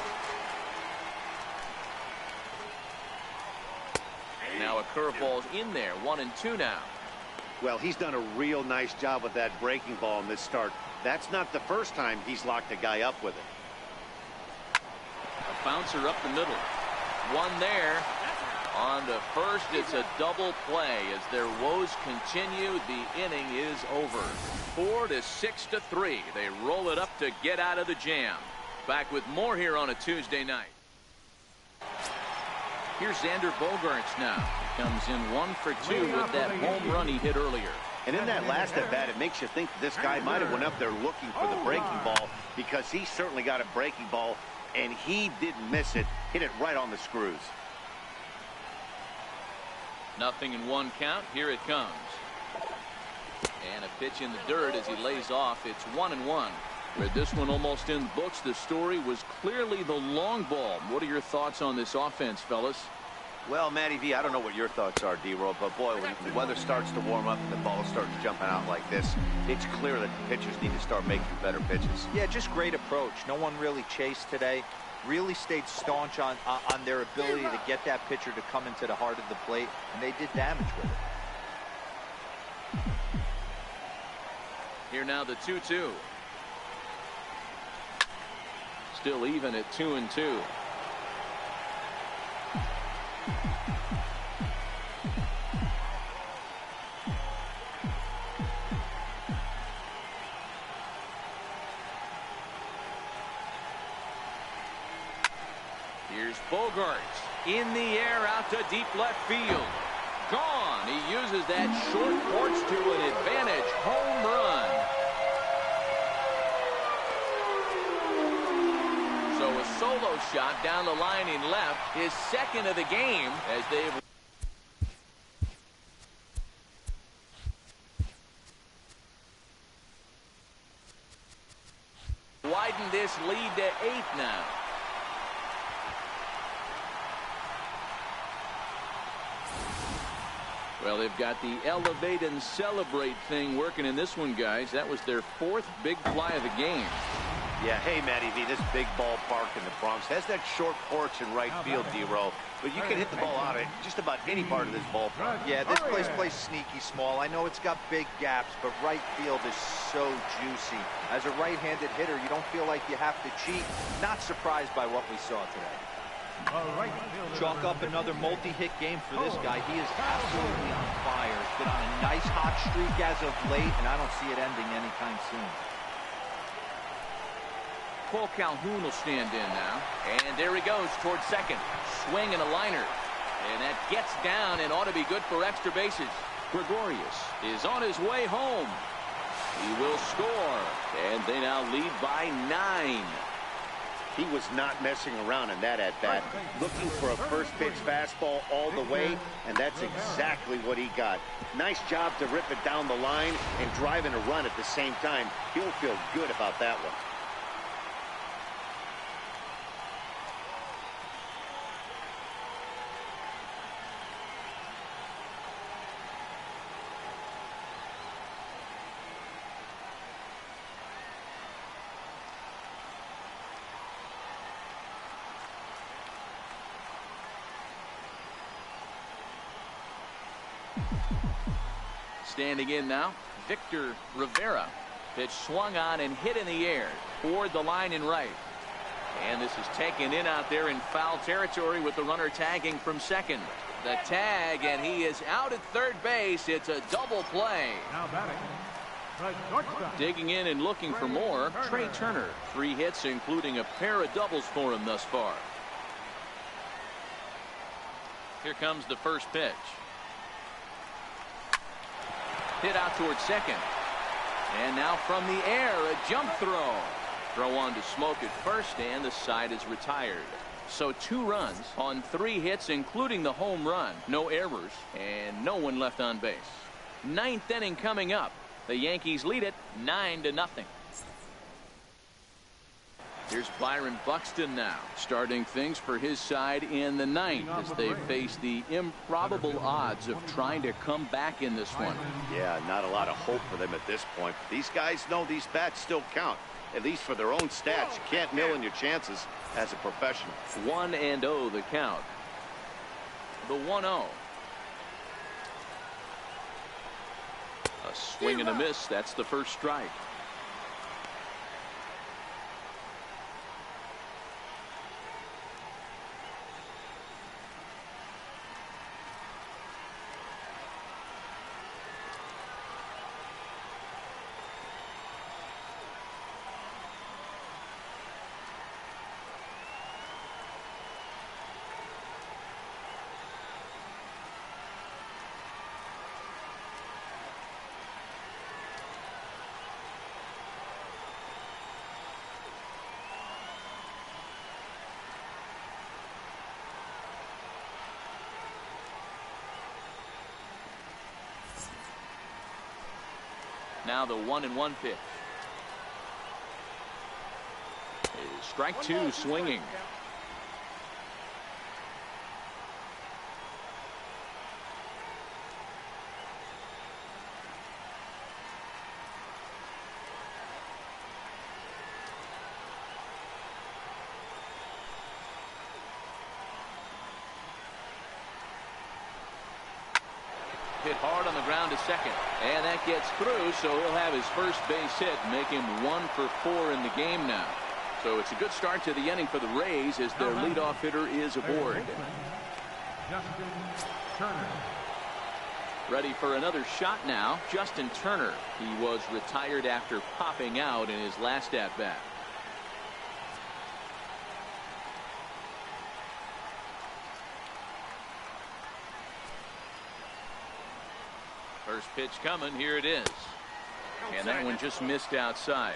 Now a curveball's in there. 1-2 now. Well, he's done a real nice job with that breaking ball in this start. That's not the first time he's locked a guy up with it. A bouncer up the middle. One there. On the first, it's a double play. As their woes continue, the inning is over. 4-6-3. They roll it up to get out of the jam. Back with more here on a Tuesday night. Here's Xander Bogaerts now. Comes in 1 for 2 with that home run he hit earlier. And in that last at bat, it makes you think this guy might have went up there looking for the breaking ball, because he certainly got a breaking ball, and he didn't miss it. Hit it right on the screws. 0-1 count. Here it comes. And a pitch in the dirt as he lays off. It's 1-1. With this one almost in the books, the story was clearly the long ball. What are your thoughts on this offense, fellas? Well, Matty V, I don't know what your thoughts are, D-Roll, but boy, when the weather starts to warm up and the ball starts jumping out like this, it's clear that the pitchers need to start making better pitches. Yeah, just great approach. No one really chased today. Really stayed staunch on their ability to get that pitcher to come into the heart of the plate, and they did damage with it. Here now the 2-2. Still even at 2-2. Here's Bogaerts in the air out to deep left field. Gone. He uses that short porch to an advantage home run. So a solo shot down the line in left, his 2nd of the game, as they've widened this lead to 8 now. Well, they've got the elevate and celebrate thing working in this one, guys. That was their 4th big fly of the game. Yeah, hey, Matty V, this big ballpark in the Bronx has that short porch in right field, D-Roll, but you can hit the ball out of just about any part of this ballpark. Yeah, this place plays sneaky small. I know it's got big gaps, but right field is so juicy. As a right-handed hitter, you don't feel like you have to cheat. Not surprised by what we saw today. Chalk up another multi-hit game for this guy. He is absolutely on fire. He's been on a nice hot streak as of late, and I don't see it ending anytime soon. Cole Calhoun will stand in now. And there he goes towards second. Swing and a liner. And that gets down and ought to be good for extra bases. Gregorius is on his way home. He will score. And they now lead by 9. He was not messing around in that at-bat. Looking for a first pitch fastball all the way, and that's exactly what he got. Nice job to rip it down the line and drive in a run at the same time. He'll feel good about that one. Standing in now, Victor Rivera. Pitch swung on and hit in the air toward the line and right. And this is taken in out there in foul territory with the runner tagging from second. The tag, and he is out at third base. It's a double play. Now batting. The shortstop. Digging in and looking for more, Trey Turner. 3 hits, including a pair of doubles for him thus far. Here comes the first pitch. Hit out towards second. And now from the air, a jump throw. Throw on to Smoke at first, and the side is retired. So 2 runs on 3 hits, including the home run. No errors, and no one left on base. 9th inning coming up. The Yankees lead it 9-0. Here's Byron Buxton now, starting things for his side in the 9th as they face the improbable odds of trying to come back in this one. Yeah, not a lot of hope for them at this point. These guys know these bats still count, at least for their own stats. You can't mill in your chances as a professional. 1-0 the count. The 1-0. A swing and a miss. That's the first strike. Now the 1-1 pitch. Strike 2 swinging. Hit hard on the ground to second, and that gets through, so he'll have his first base hit, make him 1 for 4 in the game now. So it's a good start to the inning for the Rays as their leadoff hitter is aboard. Justin Turner. Ready for another shot now, Justin Turner. He was retired after popping out in his last at-bat. First pitch coming. Here it is. And that one just missed outside.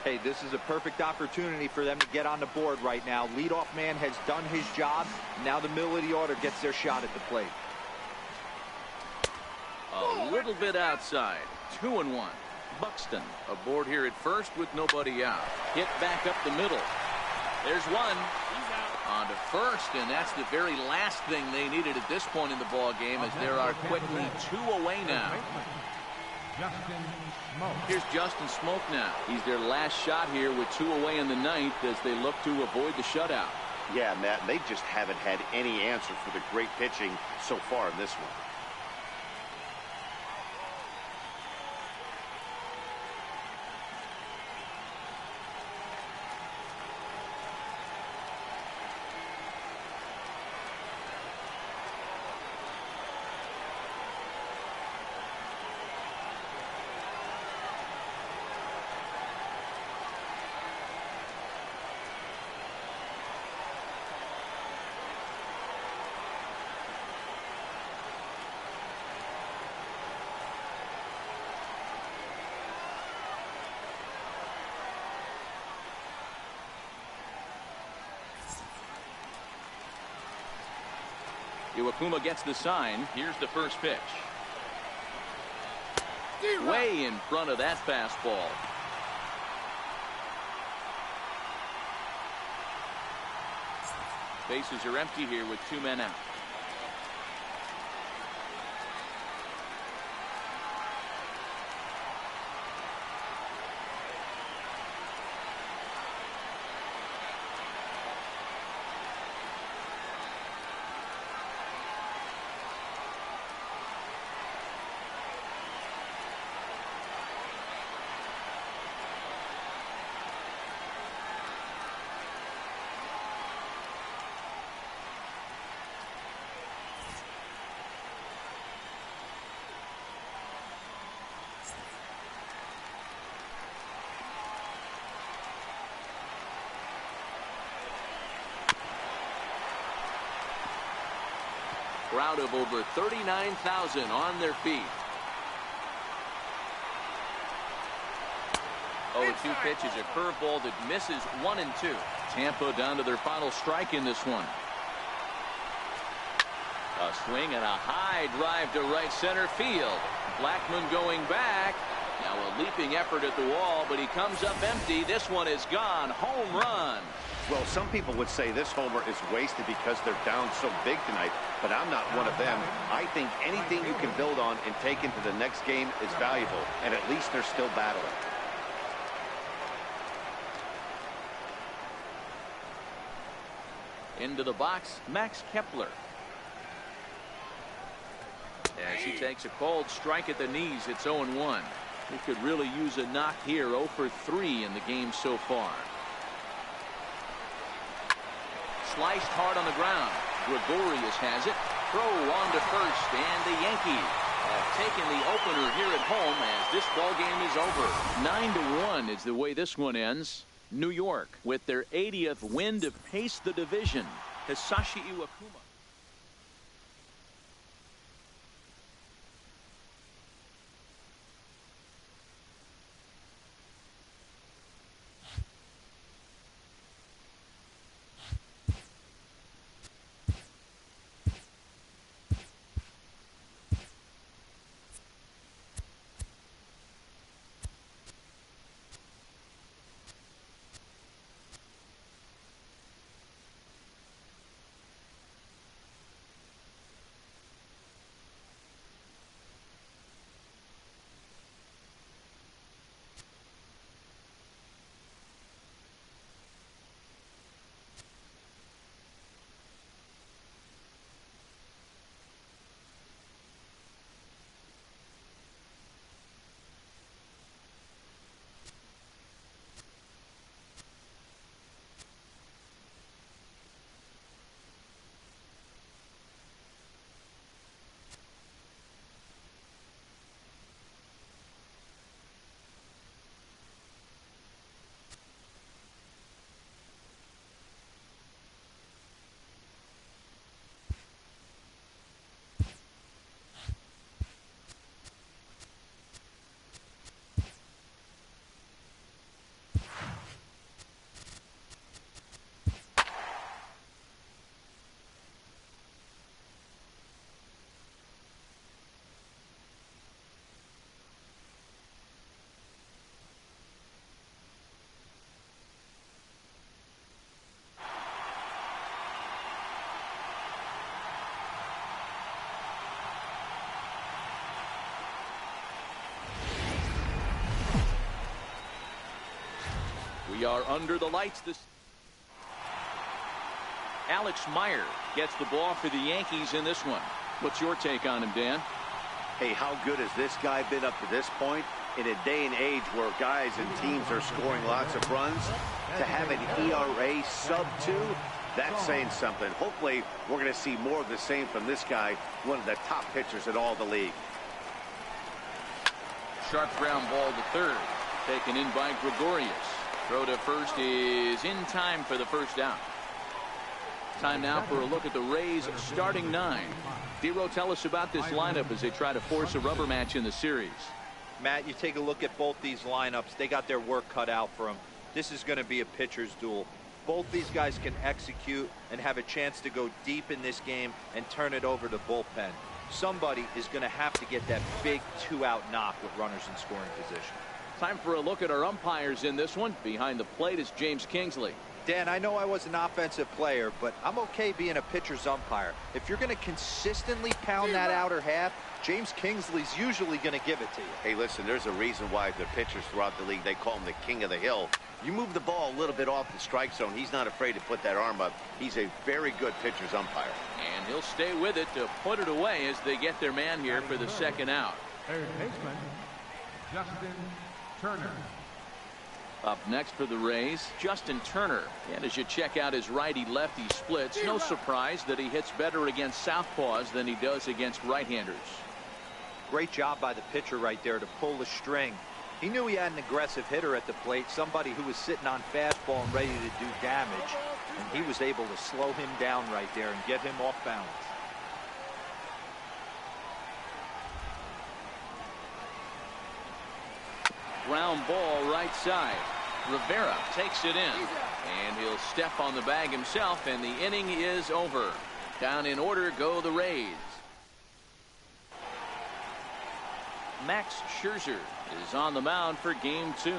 Hey, this is a perfect opportunity for them to get on the board right now. Leadoff man has done his job. Now the middle of the order gets their shot at the plate. A little bit outside. 2-1. Buxton aboard here at first with nobody out. Hit back up the middle. There's one. On to first, and that's the very last thing they needed at this point in the ball game, as there are quickly 2 away now. Justin Smoke. Here's Justin Smoke now. He's their last shot here with 2 away in the 9th as they look to avoid the shutout. Yeah, Matt, they just haven't had any answer for the great pitching so far in this one. Iwakuma gets the sign. Here's the first pitch. Way in front of that fastball. Bases are empty here with 2 men out. crowd of over 39,000 on their feet. 0-2 pitch is a curveball that misses 1-2. Tampa down to their final strike in this one. A swing and a high drive to right center field. Blackmon going back. Now a leaping effort at the wall, but he comes up empty. This one is gone. Home run. Well, some people would say this homer is wasted because they're down so big tonight, but I'm not one of them. I think anything you can build on and take into the next game is valuable, and at least they're still battling. Into the box, Max Kepler. As he takes a cold strike at the knees, it's 0-1. He could really use a knock here. 0 for 3 in the game so far. Sliced hard on the ground. Gregorius has it. Throw on to first, and the Yankees have taken the opener here at home as this ball game is over. 9-1 is the way this one ends. New York with their 80th win to pace the division. Hisashi Iwakuma. We are under the lights. Alex Meyer gets the ball for the Yankees in this one. What's your take on him, Dan? Hey, how good has this guy been up to this point? In a day and age where guys and teams are scoring lots of runs, to have an ERA sub-2, that's saying something. Hopefully, we're going to see more of the same from this guy, one of the top pitchers in all the league. Sharp ground ball to third. Taken in by Gregorius. Throw to first is in time for the first down. Time now for a look at the Rays starting 9. Dero, tell us about this lineup as they try to force a rubber match in the series. Matt, you take a look at both these lineups. They got their work cut out for them. This is going to be a pitcher's duel. Both these guys can execute and have a chance to go deep in this game and turn it over to bullpen. Somebody is going to have to get that big 2-out knock with runners in scoring position. Time for a look at our umpires in this one. Behind the plate is James Kingsley. Dan, I know I was an offensive player, but I'm okay being a pitcher's umpire. If you're going to consistently pound that outer half, James Kingsley's usually going to give it to you. Hey, listen, there's a reason why the pitchers throughout the league, they call him the king of the hill. You move the ball a little bit off the strike zone, he's not afraid to put that arm up. He's a very good pitcher's umpire. And he'll stay with it to put it away as they get their man here for the second out. Third baseman, Justin Turner. Up next for the Rays, Justin Turner. And as you check out his righty-lefty splits, no surprise that he hits better against southpaws than he does against right-handers. Great job by the pitcher right there to pull the string. He knew he had an aggressive hitter at the plate, somebody who was sitting on fastball and ready to do damage, and he was able to slow him down right there and get him off balance. ground ball right side. Rivera takes it in, and he'll step on the bag himself, and the inning is over. Down in order go the Rays. Max Scherzer is on the mound for game 2.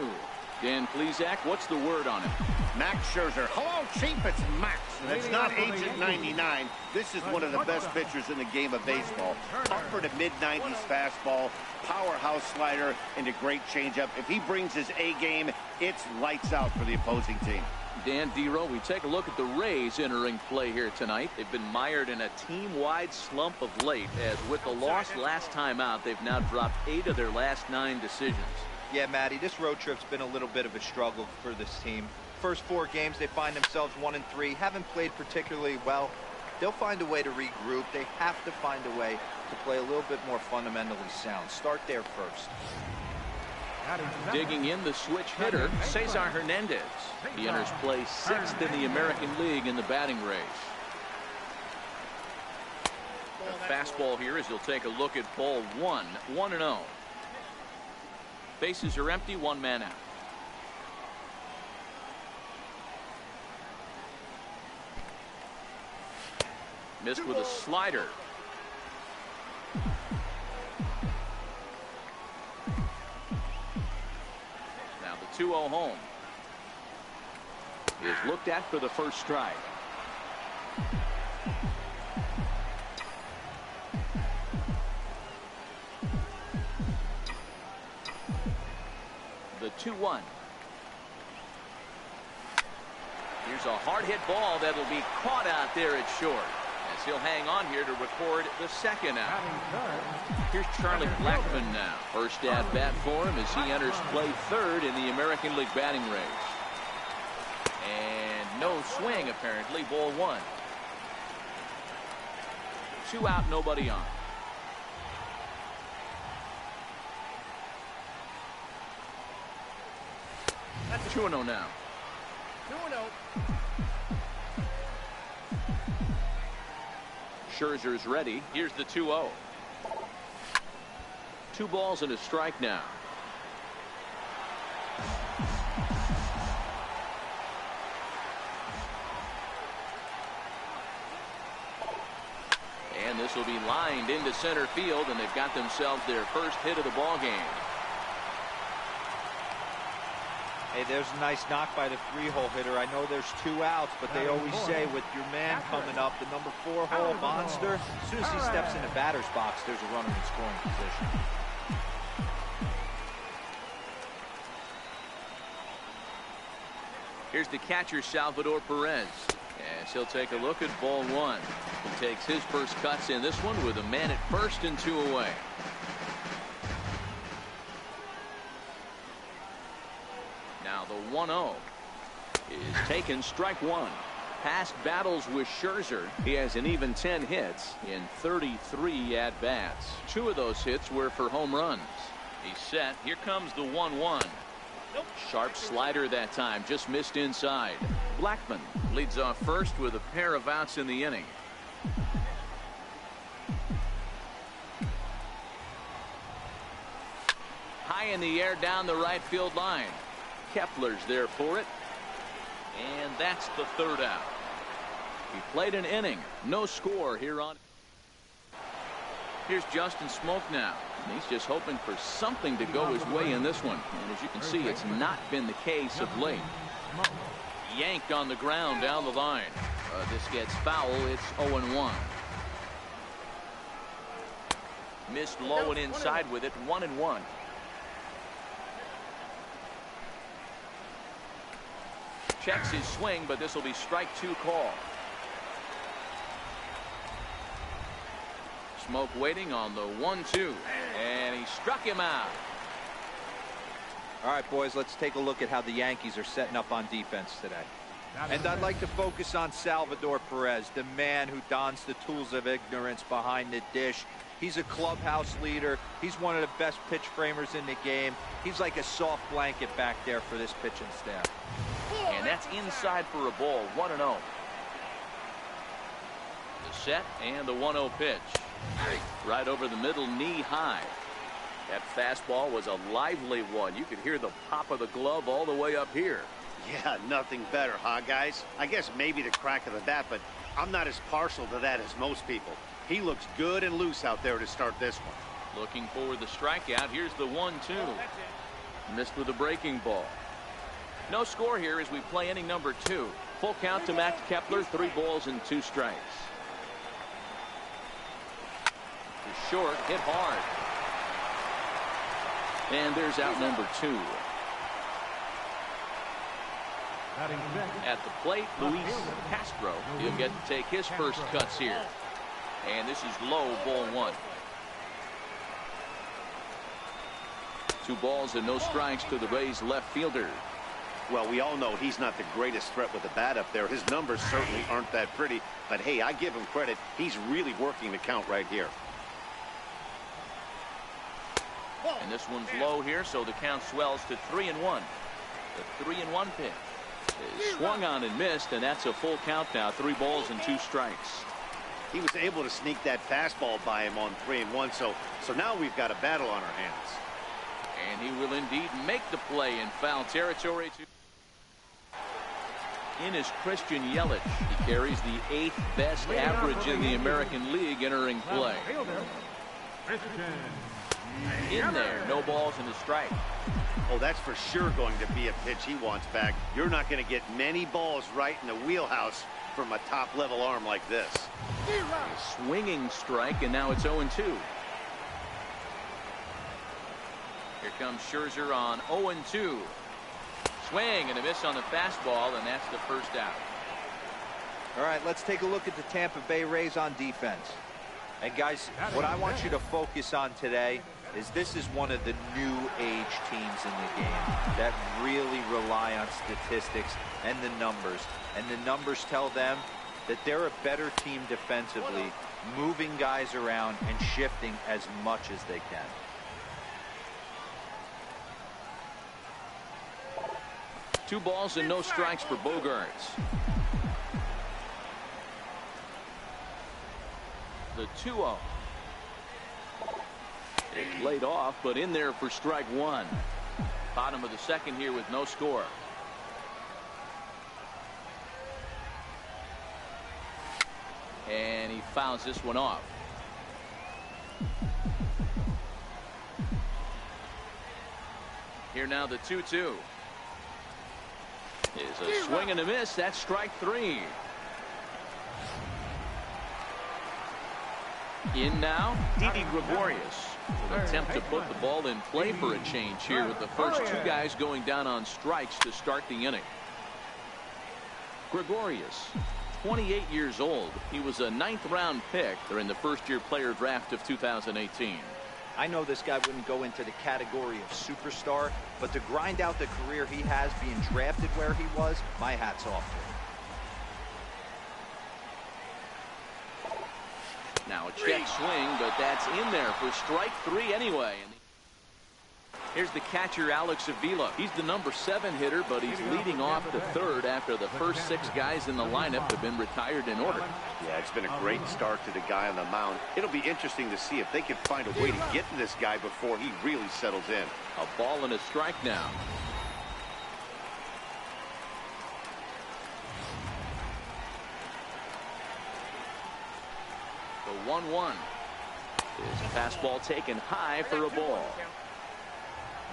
Dan Plesac, what's the word on him? Max Scherzer. Hello, Chief. It's Max. And it's not Agent 99. This is one of the best pitchers in the game of baseball. Upper to mid-90s fastball, powerhouse slider, and a great changeup. If he brings his A game, it's lights out for the opposing team. Dan Dero, we take a look at the Rays entering play here tonight. They've been mired in a team-wide slump of late, as with the loss last time out, they've now dropped 8 of their last 9 decisions. Yeah, Matty, this road trip's been a little bit of a struggle for this team. First 4 games, they find themselves 1-3, haven't played particularly well. They'll find a way to regroup. They have to find a way to play a little bit more fundamentally sound. Start there first. Digging in, the switch hitter, Cesar Hernandez. He enters play 6th in the American League in the batting race. A fastball here as he'll take a look at ball 1, 1-0. Bases are empty, 1 man out. Missed with a slider. Now the 2-0 home is looked at for the first strike. The 2-1. Here's a hard hit ball that'll be caught out there at short, as he'll hang on here to record the second out. Here's Charlie Blackmon now. First at bat for him as he enters play 3rd in the American League batting race. And no swing apparently, ball 1. 2 out, nobody on. That's 2-0 now. 2-0. Scherzer's ready. Here's the 2-0. 2 balls and a strike now. And this will be lined into center field, and they've got themselves their first hit of the ball game. Hey, there's a nice knock by the 3-hole hitter. I know there's 2 outs, but they always say with your man coming up, the number 4-hole monster, as soon as he steps in the batter's box, there's a runner in scoring position. Here's the catcher, Salvador Perez. As he'll take a look at ball 1. He takes his first cuts in this one with a man at first and 2 away. Now the 1-0 is taken, strike 1. Past battles with Scherzer, he has an even 10 hits in 33 at-bats. 2 of those hits were for home runs. He's set. Here comes the 1-1. Sharp slider that time, just missed inside. Blackmon leads off first with a pair of outs in the inning. High in the air down the right field line. Kepler's there for it. And that's the 3rd out. He played an inning. No score here on. Here's Justin Smoke now. And he's just hoping for something to go his way in this one. And as you can see, it's not been the case of late. Yanked on the ground down the line. This gets foul. It's 0-1. Missed low and inside with it. 1-1. Checks his swing, but this will be strike 2 call. Smoke waiting on the 1-2, and he struck him out. All right, boys, let's take a look at how the Yankees are setting up on defense today. And I'd like to focus on Salvador Perez, the man who dons the tools of ignorance behind the dish. He's a clubhouse leader. He's one of the best pitch framers in the game. He's like a soft blanket back there for this pitching staff. And that's inside for a ball. 1-0. The set and the 1-0 pitch. Right over the middle, knee high. That fastball was a lively one. You could hear the pop of the glove all the way up here. Yeah, nothing better, huh, guys? I guess maybe the crack of the bat, but I'm not as partial to that as most people. He looks good and loose out there to start this one. Looking for the strikeout. Here's the 1-2. Missed with a breaking ball. No score here as we play inning number 2. Full count to Max Kepler. 3 balls and 2 strikes. To short, hit hard. And there's out number 2. At the plate, Luis Castro. He'll get to take his first cuts here. And this is low, ball 1. 2 balls and no strikes to the Rays left fielder. Well, we all know he's not the greatest threat with the bat up there. His numbers certainly aren't that pretty. But, hey, I give him credit. He's really working the count right here. And this one's low here, so the count swells to 3-1. The 3-1 pitch is swung on and missed, and that's a full count now. 3 balls and 2 strikes. He was able to sneak that fastball by him on 3-1, so now we've got a battle on our hands. And he will indeed make the play in foul territory. In is Christian Yelich. He carries the 8th best average in the American League entering play. In there, no balls and a strike. Oh, that's for sure going to be a pitch he wants back. You're not going to get many balls right in the wheelhouse from a top-level arm like this. A swinging strike, and now it's 0-2. Here comes Scherzer on 0-2. Swing and a miss on the fastball, and that's the first out. All right, let's take a look at the Tampa Bay Rays on defense. And guys, what I want you to focus on today is this is one of the new age teams in the game that really rely on statistics and the numbers. And the numbers tell them that they're a better team defensively, moving guys around and shifting as much as they can. Two balls and no strikes for Bogaerts. The 2-0. It's laid off, but in there for strike 1. Bottom of the second here with no score. And he fouls this one off. Here now the 2-2. Is a swing and a miss. That's strike 3. In now, Didi Gregorius will attempt to put the ball in play for a change here with the first 2 guys going down on strikes to start the inning. Gregorius, 28 years old. He was a 9th round pick during the first-year player draft of 2018. I know this guy wouldn't go into the category of superstar, but to grind out the career he has being drafted where he was, my hat's off to him. Now a check swing, but that's in there for strike 3 anyway. Here's the catcher, Alex Avila. He's the number 7 hitter, but he's leading off the 3rd after the first 6 guys in the lineup have been retired in order. Yeah, it's been a great start to the guy on the mound. It'll be interesting to see if they can find a way to get to this guy before he really settles in. A ball and a strike now. The 1-1. His fastball taken high for a ball.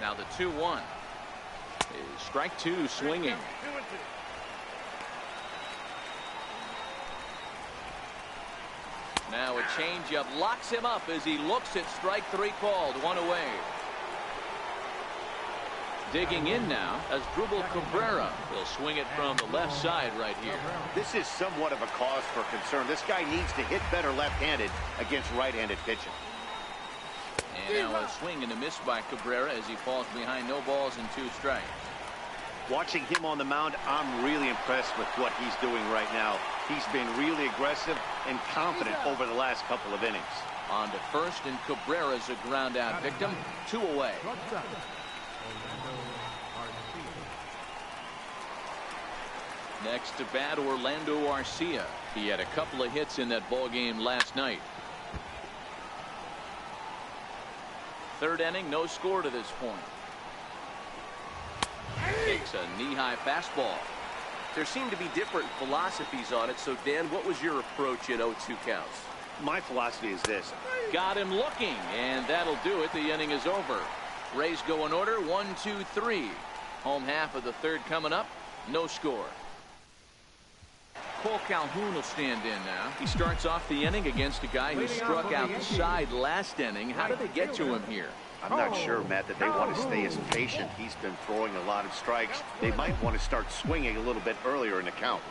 Now the 2-1 is strike 2 swinging. Now a changeup locks him up as he looks at strike 3 called. 1 away. Digging in now as Drupal Cabrera. He'll swing it from the left side right here. This is somewhat of a cause for concern. This guy needs to hit better left-handed against right-handed pitching. And now a swing and a miss by Cabrera as he falls behind, no balls and 2 strikes. Watching him on the mound, I'm really impressed with what he's doing right now. He's been really aggressive and confident over the last couple of innings. On to first, and Cabrera's a ground out victim. 2 away. Next to bat, Orlando Arcia. He had a couple of hits in that ball game last night. Third inning, no score to this point. Takes a knee-high fastball. There seem to be different philosophies on it. So, Dan, what was your approach in 0-2 counts? My philosophy is this. Got him looking, and that'll do it. The inning is over. Rays go in order, 1-2-3. Home half of the third coming up, no score. Cole Calhoun will stand in now. He starts off the inning against a guy who struck outside last inning. How did they get to him here? I'm not sure, Matt, that they want to stay as patient. He's been throwing a lot of strikes. They might want to start swinging a little bit earlier in the count.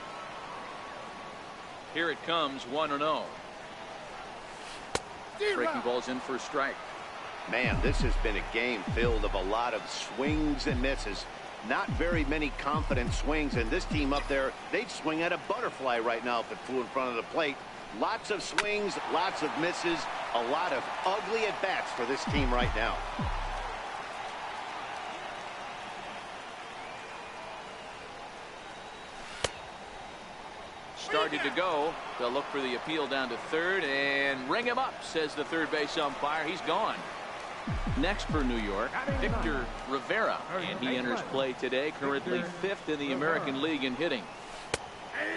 Here it comes, 1-0. Breaking ball's in for a strike. Man, this has been a game filled of a lot of swings and misses. Not very many confident swings, and this team up there, they'd swing at a butterfly right now if it flew in front of the plate. Lots of swings, lots of misses, a lot of ugly at-bats for this team right now. Started to go. They'll look for the appeal down to third and ring him up, says the third base umpire. He's gone. Next for New York, Victor Rivera, and he enters play today, currently 5th in the American League in hitting.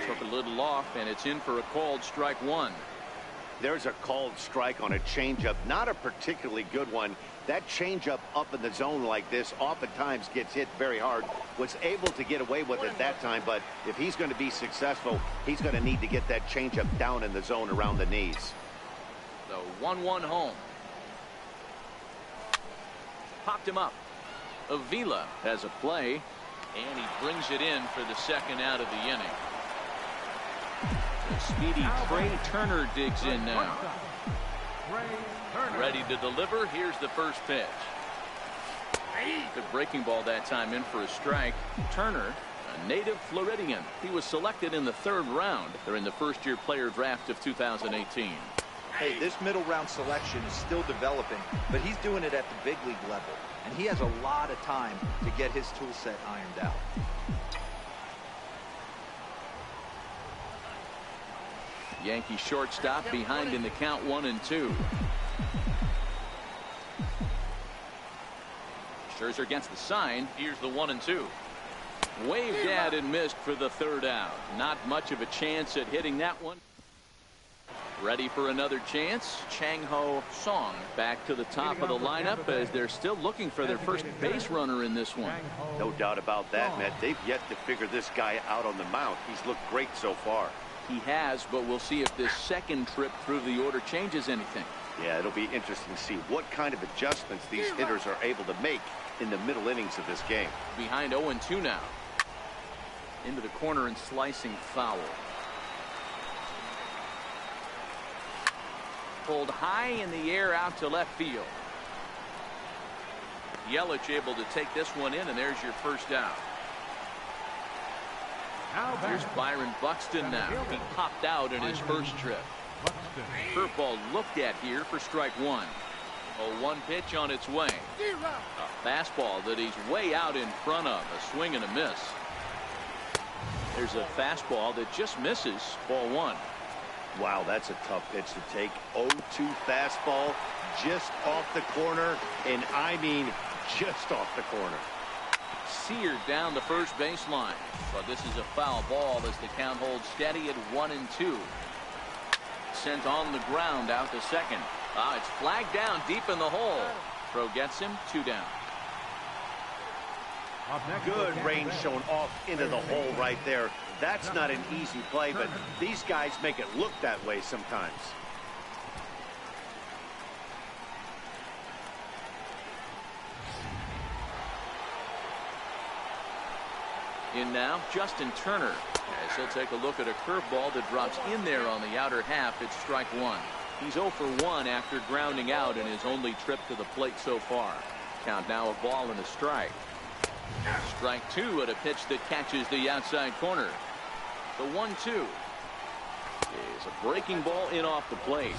Took a little off, and it's in for a called strike one. There's a called strike on a changeup, not a particularly good one. That changeup up in the zone like this oftentimes gets hit very hard. Was able to get away with it that time, but if he's going to be successful, he's going to need to get that changeup down in the zone around the knees. The 1-1 home. Popped him up. Avila has a play, and he brings it in for the second out of the inning. The speedy Trey Turner digs in now. Ready to deliver. Here's the first pitch. The breaking ball that time in for a strike. Turner, a native Floridian. He was selected in the 3rd round during the first-year player draft of 2018. Hey, this middle round selection is still developing, but he's doing it at the big league level, and he has a lot of time to get his tool set ironed out. Yankee shortstop behind in the count 1-2. Scherzer gets the sign. Here's the 1-2. Waved at and missed for the third out. Not much of a chance at hitting that one. Ready for another chance. Chang-Ho Song back to the top of the lineup as they're still looking for their first base runner in this one. No doubt about that, Matt. They've yet to figure this guy out on the mound. He's looked great so far. He has, but we'll see if this second trip through the order changes anything. Yeah, it'll be interesting to see what kind of adjustments these hitters are able to make in the middle innings of this game. Behind 0-2 now. Into the corner and slicing foul. Pulled high in the air out to left field. Yelich able to take this one in, and there's your first out. Here's Byron Buxton now. He popped out in his first trip. Curveball looked at here for strike one. A 1 pitch on its way. A fastball that he's way out in front of. A swing and a miss. There's a fastball that just misses. Ball one. Wow, that's a tough pitch to take. 0-2 fastball just off the corner, and I mean just off the corner. Seared down the first baseline, but this is a foul ball as the count holds steady at 1-2. Sent on the ground out to second. It's flagged down deep in the hole. Throw gets him, 2 down. Good range shown off into the hole right there. That's not an easy play, but these guys make it look that way sometimes. In now, Justin Turner, as he'll take a look at a curveball that drops in there on the outer half. It's strike one. He's 0 for 1 after grounding out in his only trip to the plate so far. Count now a ball and a strike. Strike two at a pitch that catches the outside corner. The 1-2 is a breaking ball in off the plate.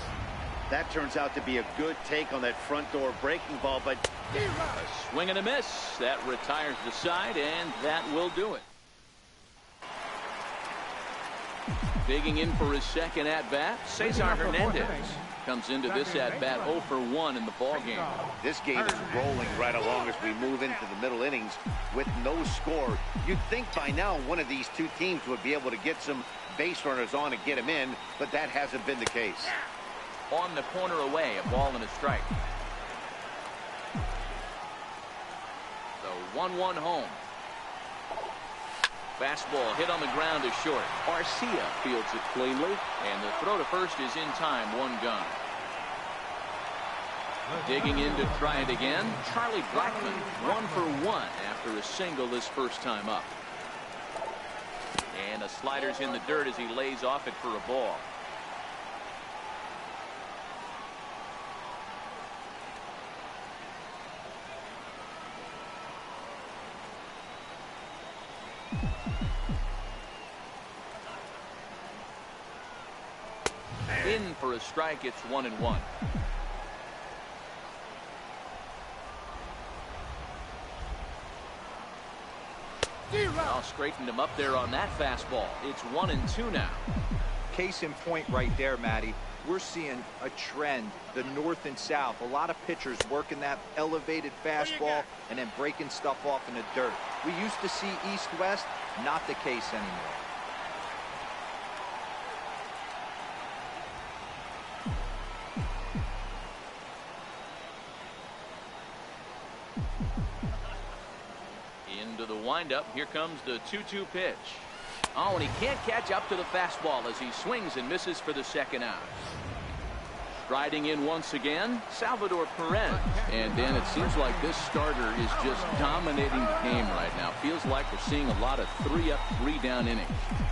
That turns out to be a good take on that front door breaking ball, but a swing and a miss. That retires the side, and that will do it. Digging in for his second at-bat, Cesar Hernandez. Comes into this at-bat 0 for 1 in the ballgame. This game is rolling right along as we move into the middle innings with no score. You'd think by now one of these two teams would be able to get some base runners on and get them in, but that hasn't been the case. On the corner away, a ball and a strike. The 1-1 home. Fastball hit on the ground is short. Arcia fields it cleanly, and the throw to first is in time, 1 gone. Digging in to try it again, Charlie Blackmon, 1 for 1 after a single his first time up. And a slider's in the dirt as he lays off it for a ball. In for a strike, it's 1-1. Now straightened him up there on that fastball. It's 1-2 now. Case in point right there, Matty. We're seeing a trend, the north and south. A lot of pitchers working that elevated fastball and then breaking stuff off in the dirt. We used to see east-west, not the case anymore. Into the windup. Here comes the 2-2 pitch. Oh, and he can't catch up to the fastball as he swings and misses for the second out. Striding in once again, Salvador Perez. And Dan, it seems like this starter is just dominating the game right now. Feels like we're seeing a lot of 3-up, 3-down innings.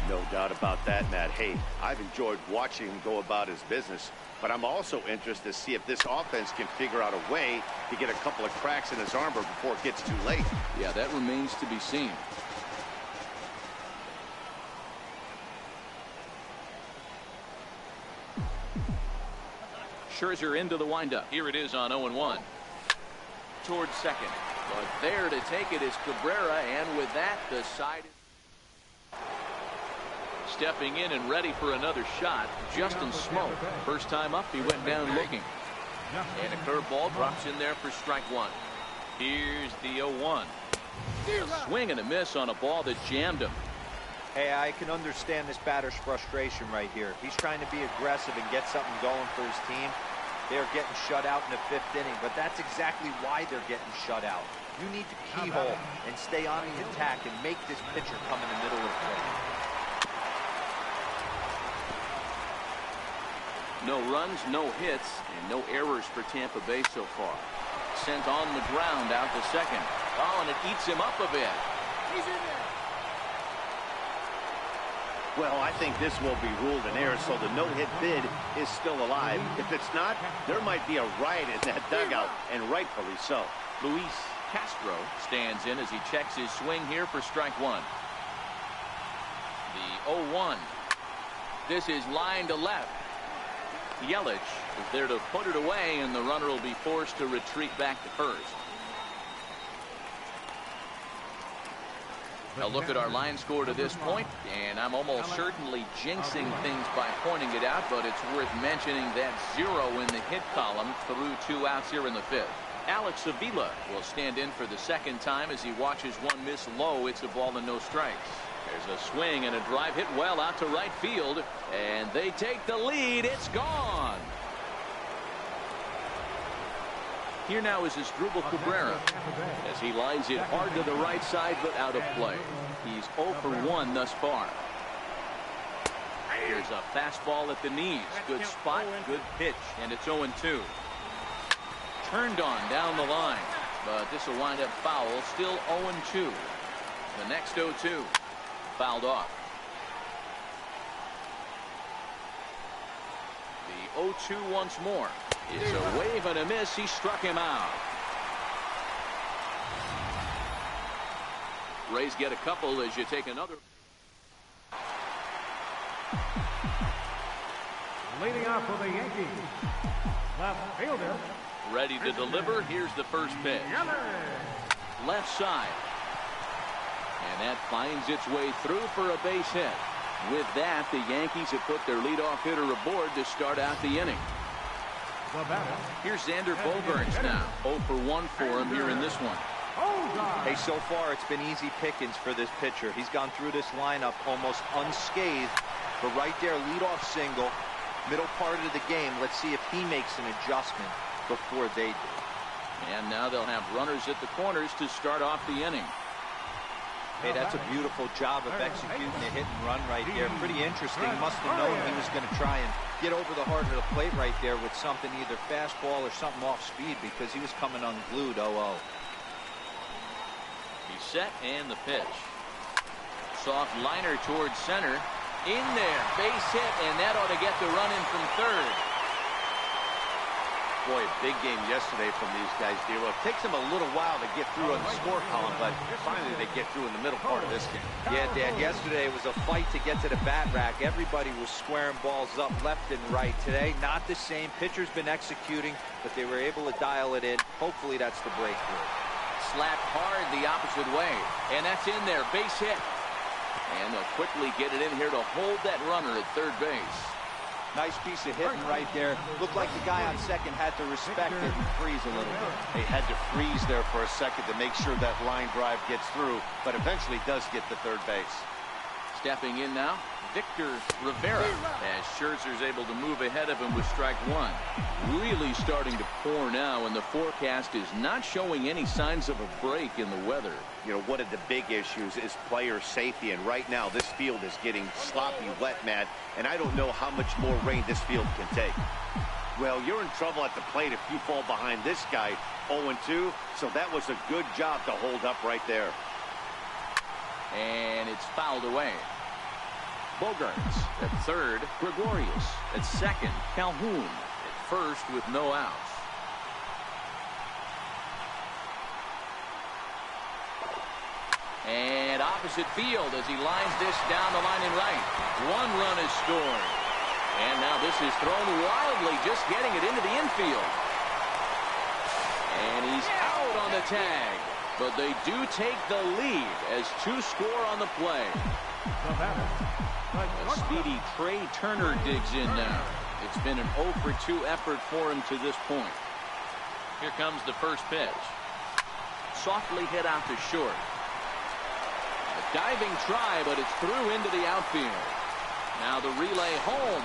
No doubt about that, Matt. Hey, I've enjoyed watching him go about his business, but I'm also interested to see if this offense can figure out a way to get a couple of cracks in his armor before it gets too late. Yeah, that remains to be seen. Scherzer into the windup. Here it is on 0-1. Towards second. But there to take it is Cabrera, and with that, the side. Stepping in and ready for another shot, Justin Smoke. First time up, he went down looking. And a curveball drops in there for strike 1. Here's the 0-1. A swing and a miss on a ball that jammed him. Hey, I can understand this batter's frustration right here. He's trying to be aggressive and get something going for his team. They're getting shut out in the 5th inning, but that's exactly why they're getting shut out. You need to keyhole and stay on the attack and make this pitcher come in the middle of the plate. No runs, no hits, and no errors for Tampa Bay so far. Sent on the ground out to second. Oh, and it eats him up a bit. He's in there. Well, I think this will be ruled an error, so the no-hit bid is still alive. If it's not, there might be a riot in that dugout, and rightfully so. Luis Castro stands in as he checks his swing here for strike 1. The 0-1. This is line to left. Yelich is there to put it away, and the runner will be forced to retreat back to first. Now look at our line score to this point, and I'm almost certainly jinxing things by pointing it out, but it's worth mentioning that 0 in the hit column through 2 outs here in the 5th. Alex Avila will stand in for the second time as he watches one miss low. It's a ball and no strikes. There's a swing and a drive hit well out to right field, and they take the lead. It's gone. Here now is Asdrubal Cabrera as he lines it hard to the right side but out of play. He's 0 for 1 thus far. Here's a fastball at the knees. Good spot, good pitch, and it's 0-2. Turned on down the line, but this will wind up foul. Still 0-2. The next 0-2 fouled off. The 0-2 once more. It's a wave and a miss. He struck him out. Rays get a couple as you take another. Leading off for the Yankees, left fielder. Ready to deliver. Here's the first pitch. Left side. And that finds its way through for a base hit. With that, the Yankees have put their leadoff hitter aboard to start out the inning. Here's Xander Bogaerts now. 0 for 1 for him here in this one. Hey, so far it's been easy pickings for this pitcher. He's gone through this lineup almost unscathed. But right there, leadoff single, middle part of the game. Let's see if he makes an adjustment before they do. And now they'll have runners at the corners to start off the inning. Hey, that's a beautiful job of executing the hit and run right there. Pretty interesting. Must have known he was going to try and get over the heart of the plate right there with something, either fastball or something off speed, because he was coming unglued. 0-0. He's set, and the pitch. Soft liner towards center. In there, base hit, and that ought to get the run in from third. Boy, a big game yesterday from these guys, D-Row. It takes them a little while to get through on the score column, but finally they get through in the middle part of this game. Yeah, Dan, yesterday it was a fight to get to the bat rack. Everybody was squaring balls up left and right. Today, not the same. Pitcher's been executing, but they were able to dial it in. Hopefully that's the breakthrough. Slapped hard the opposite way, and that's in there, base hit. And they'll quickly get it in here to hold that runner at third base. Nice piece of hitting right there. Looked like the guy on second had to respect it and freeze a little bit. They had to freeze there for a second to make sure that line drive gets through, but eventually does get to third base. Stepping in now, Victor Rivera, as Scherzer's able to move ahead of him with strike one. Really starting to pour now, and the forecast is not showing any signs of a break in the weather. You know, one of the big issues is player safety, and right now this field is getting sloppy wet, Matt, and I don't know how much more rain this field can take. Well, you're in trouble at the plate if you fall behind this guy 0-2, so that was a good job to hold up right there. And it's fouled away. Bogaerts at third, Gregorius at second, Calhoun at first with no outs. And opposite field as he lines this down the line in right. One run is scored. And now this is thrown wildly, just getting it into the infield. And he's out on the tag. But they do take the lead as two score on the play. A speedy Trey Turner digs in now. It's been an 0 for 2 effort for him to this point. Here comes the first pitch. Softly hit out to short. A diving try, but it's through into the outfield. Now the relay home.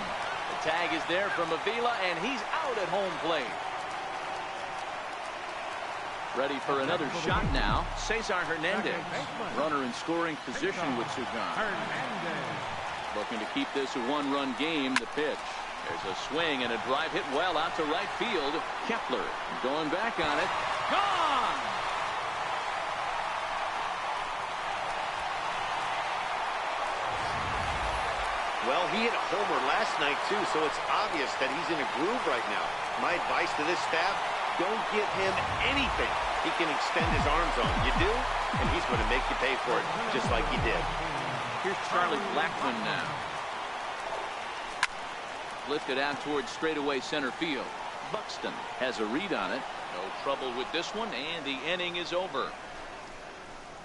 The tag is there from Avila, and he's out at home plate. Ready for another shot now, Cesar Hernandez. Runner in scoring position with Sugan. Looking to keep this a one-run game. The pitch. There's a swing and a drive hit well out to right field. Kepler going back on it. Gone! Well, he hit a homer last night, too, so it's obvious that he's in a groove right now. My advice to this staff, don't give him anything he can extend his arms on. You do, and he's going to make you pay for it, just like he did. Here's Charlie Blackmon now. Lifted out towards straightaway center field. Buxton has a read on it. No trouble with this one, and the inning is over.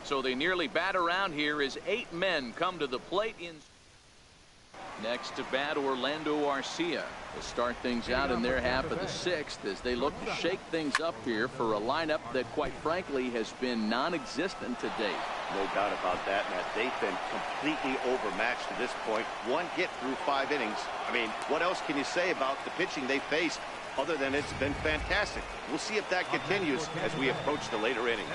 So they nearly bat around here as 8 men come to the plate in. Next to bat, Orlando Arcia will start things out in their half of the 6th as they look to shake things up here for a lineup that, quite frankly, has been non-existent to date. No doubt about that, Matt. They've been completely overmatched to this point. One hit through 5 innings. I mean, what else can you say about the pitching they faced other than it's been fantastic? We'll see if that continues as we approach the later innings.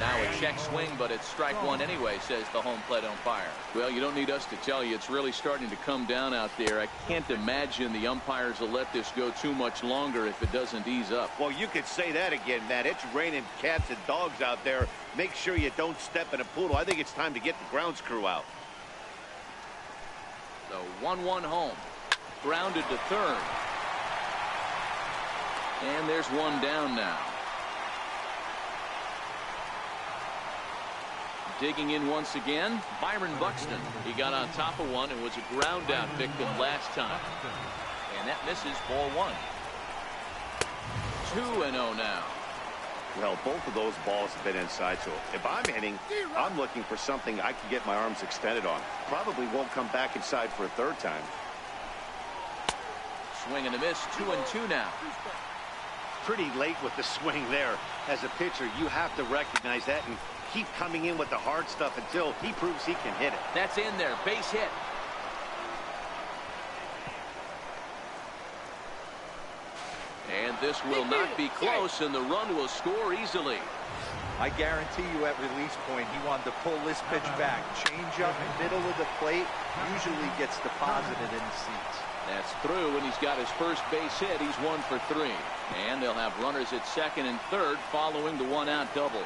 Now a check swing, but it's strike one anyway, says the home plate umpire. Well, you don't need us to tell you. It's really starting to come down out there. I can't imagine the umpires will let this go too much longer if it doesn't ease up. Well, you could say that again, Matt. It's raining cats and dogs out there. Make sure you don't step in a poodle. I think it's time to get the grounds crew out. The 1-1 home. Grounded to third. And there's one down now. Digging in once again, Byron Buxton. He got on top of one and was a ground out victim last time. And that misses, ball 1. 2-0 now. Well, both of those balls have been inside, so if I'm hitting, I'm looking for something I can get my arms extended on. Probably won't come back inside for a third time. Swing and a miss, 2-2 now. Pretty late with the swing there. As a pitcher, you have to recognize that and keep coming in with the hard stuff until he proves he can hit it. That's in there, base hit. And this will not be close, and the run will score easily. I guarantee you at release point, he wanted to pull this pitch back. Change up middle of the plate, usually gets deposited in the seats. That's through, and he's got his first base hit. He's 1 for 3. And they'll have runners at second and third following the one-out double.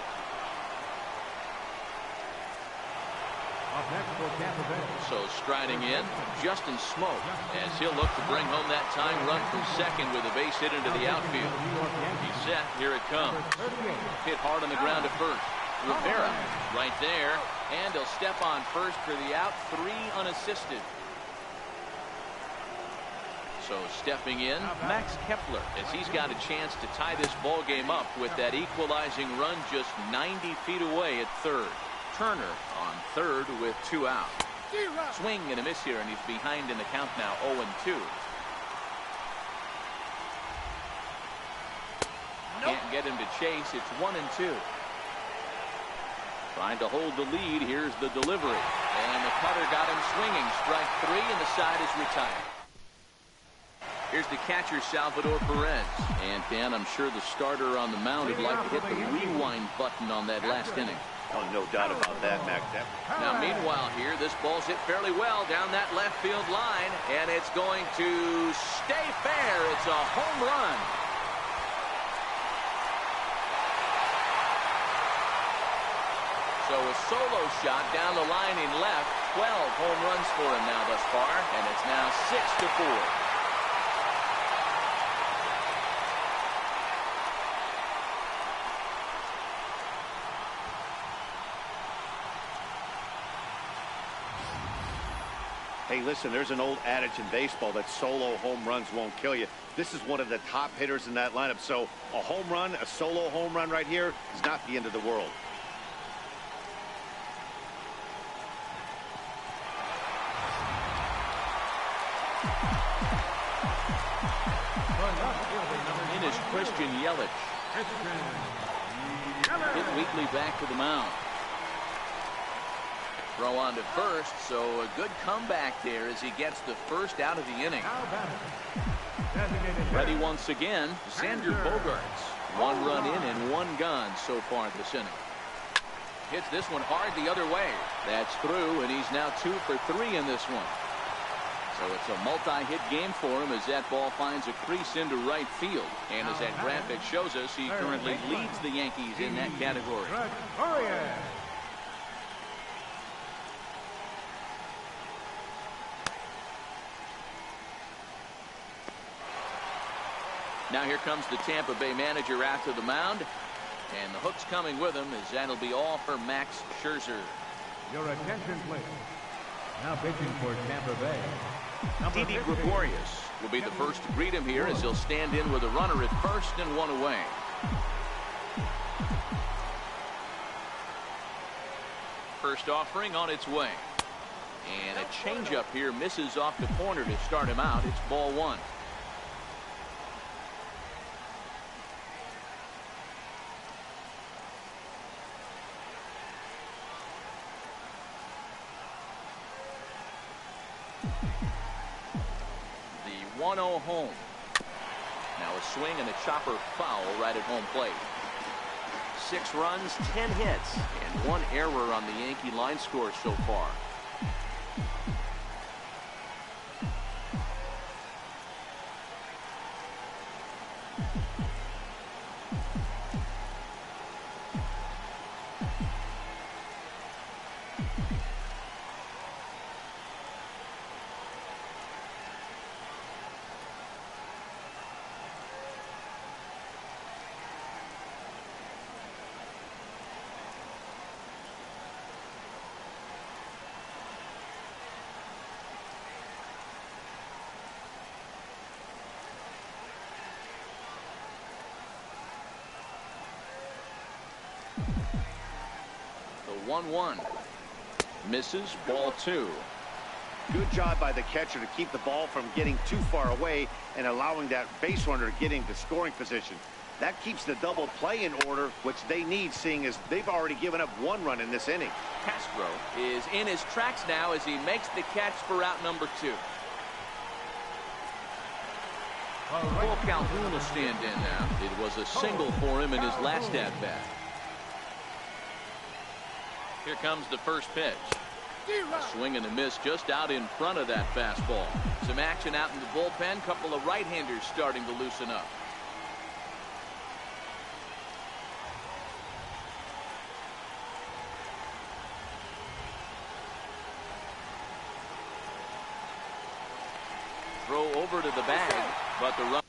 Up next for Tampa Bay. So striding in, Justin Smoke, as he'll look to bring home that tying run from second with a base hit into the outfield. He's set. Here it comes. Hit hard on the ground to first. Rivera right there, and he'll step on first for the out. 3 unassisted. So stepping in, Max Kepler, as he's got a chance to tie this ball game up with that equalizing run just 90 feet away at third. Turner on third with 2 out. Swing and a miss here, and he's behind in the count now, 0-2. Can't get him to chase. It's 1-2. Trying to hold the lead. Here's the delivery, and the cutter got him swinging. Strike 3, and the side is retired. Here's the catcher, Salvador Perez. And Dan, I'm sure the starter on the mound would like to hit the rewind button on that last inning. Oh, no doubt about that, Mac. Now, meanwhile here, this ball's hit fairly well down that left field line, and it's going to stay fair. It's a home run. So a solo shot down the line in left. 12 home runs for him now thus far, and it's now 6-4. Hey, listen, there's an old adage in baseball that solo home runs won't kill you. This is one of the top hitters in that lineup. So a home run, a solo home run right here is not the end of the world. In is Christian Yelich. Hit weekly back to the mound. Throw on to first, so a good comeback there as he gets the first out of the inning. Ready once again, Xander Bogaerts. 1 run in and 1 gone so far this inning. Hits this one hard the other way. That's through, and he's now 2 for 3 in this one. So it's a multi-hit game for him as that ball finds a crease into right field. And as that graphic shows us, he currently leads the Yankees in that category. Now here comes the Tampa Bay manager after the mound. And the hook's coming with him as that'll be all for Max Scherzer. Your attention, please. Now pitching for Tampa Bay. Didi Gregorius will be the first to greet him here as he'll stand in with a runner at first and 1 away. First offering on its way. And a changeup here misses off the corner to start him out. It's ball 1. The 1-0 home. Now a swing and a chopper foul right at home plate. 6 runs, 10 hits, and 1 error on the Yankee line score so far. 1-1. Misses, ball 2. Good job by the catcher to keep the ball from getting too far away and allowing that base runner to get into scoring position. That keeps the double play in order, which they need, seeing as they've already given up 1 run in this inning. Castro is in his tracks now as he makes the catch for out number 2. Full Calhoun will stand in now. It was a single for him in his last at-bat. Here comes the first pitch. A swing and a miss just out in front of that fastball. Some action out in the bullpen. Couple of right-handers starting to loosen up. Throw over to the bag, but the run.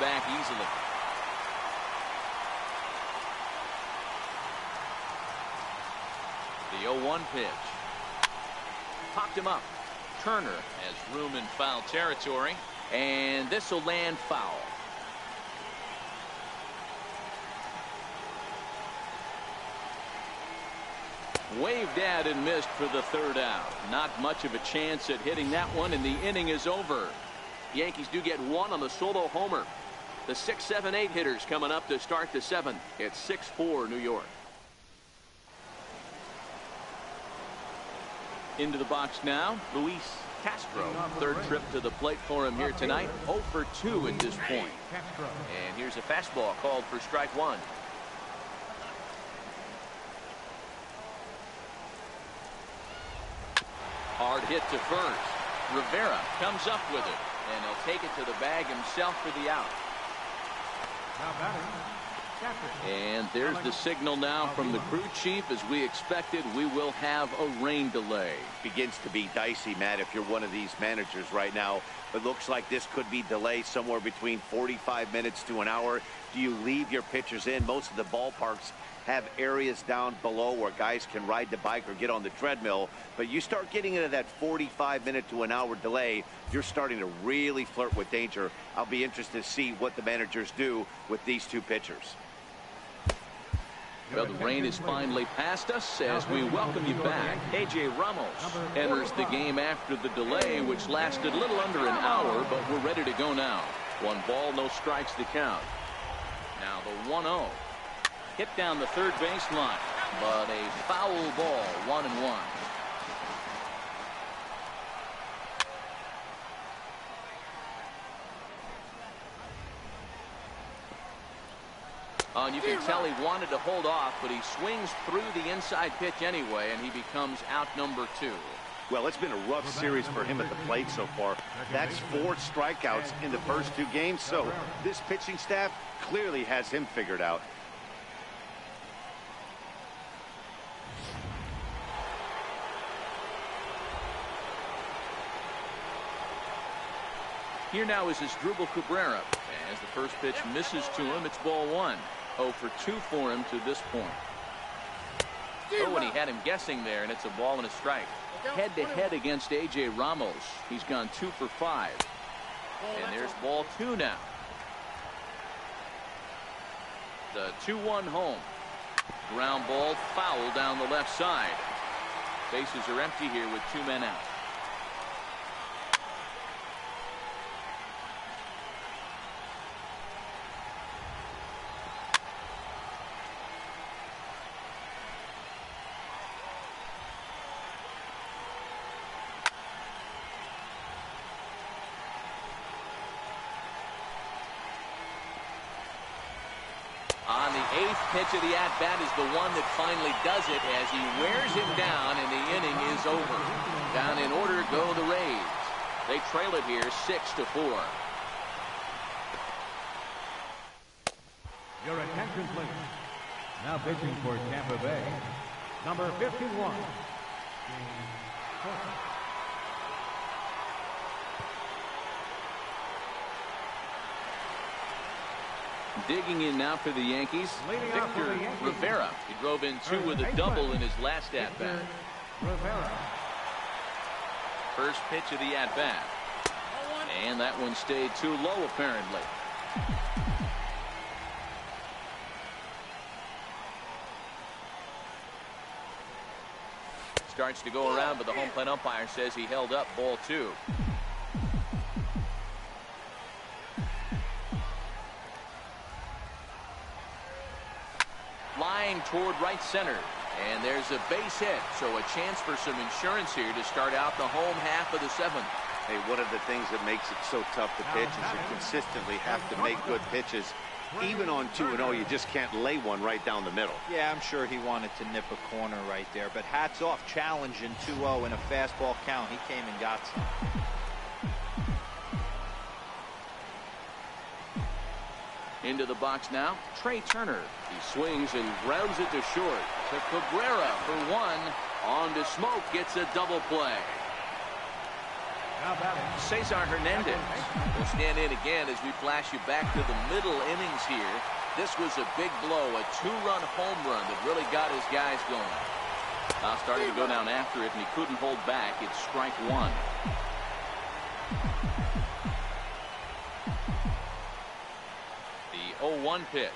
Back easily. The 0-1 pitch. Popped him up. Turner has room in foul territory, and this will land foul. Waved at and missed for the 3rd out. Not much of a chance at hitting that one, and the inning is over. The Yankees do get 1 on the solo homer. The 6, 7, 8 hitters coming up to start the 7th. It's 6-4 New York. Into the box now, Luis Castro. 3rd trip to the plate for him here tonight. 0 for 2 at this point. And here's a fastball called for strike 1. Hard hit to first. Rivera comes up with it, and he'll take it to the bag himself for the out. And there's the signal now from the crew chief. As we expected, we will have a rain delay. Begins to be dicey, Matt, if you're one of these managers right now. It looks like this could be delayed somewhere between 45 minutes to an hour. Do you leave your pitchers in? Most of the ballparks have areas down below where guys can ride the bike or get on the treadmill, but you start getting into that 45-minute to an hour delay, you're starting to really flirt with danger. I'll be interested to see what the managers do with these 2 pitchers. Well, the rain is finally past us as we welcome you back. A.J. Ramos enters the game after the delay, which lasted a little under an hour, but we're ready to go now. 1 ball, no strikes to count. Now the 1-0. Hit down the 3rd baseline, but a foul ball, 1-1. And you can tell he wanted to hold off, but he swings through the inside pitch anyway, and he becomes out number 2. Well, it's been a rough series for him at the plate so far. That's 4 strikeouts in the first 2 games, so this pitching staff clearly has him figured out. Here now is Asdrubal Cabrera. As the first pitch misses to him, it's ball 1. 0 for 2 for him to this point. Oh, and he had him guessing there, and it's a ball and a strike. Head-to-head against A.J. Ramos. He's gone 2 for 5. And there's ball 2 now. The 2-1 home. Ground ball foul down the left side. Bases are empty here with 2 men out. On the 8th pitch of the at-bat is the one that finally does it as he wears him down and the inning is over. Down in order go the Rays. They trail it here 6-4. Your attention, please. Now pitching for Tampa Bay, number 51. Digging in now for the Yankees, Victor Rivera. He drove in 2 with a double in his last at-bat. First pitch of the at-bat. And that one stayed too low, apparently. Starts to go around, but the home plate umpire says he held up ball 2. Flying toward right center. And there's a base hit, so a chance for some insurance here to start out the home half of the 7th. Hey, one of the things that makes it so tough to pitch is you consistently have to make good pitches. Even on 2-0, you just can't lay one right down the middle. Yeah, I'm sure he wanted to nip a corner right there, but hats off, challenging 2-0 in a fastball count. He came and got some. Into the box now, Trey Turner. He swings and grounds it to short. To Cabrera for 1. On to Smoke, gets a double play. Cesar Hernandez will stand in again as we flash you back to the middle innings here. This was a big blow, a 2-run home run that really got his guys going. Now starting to go down after it, and he couldn't hold back. It's strike 1. The 0-1 pitch.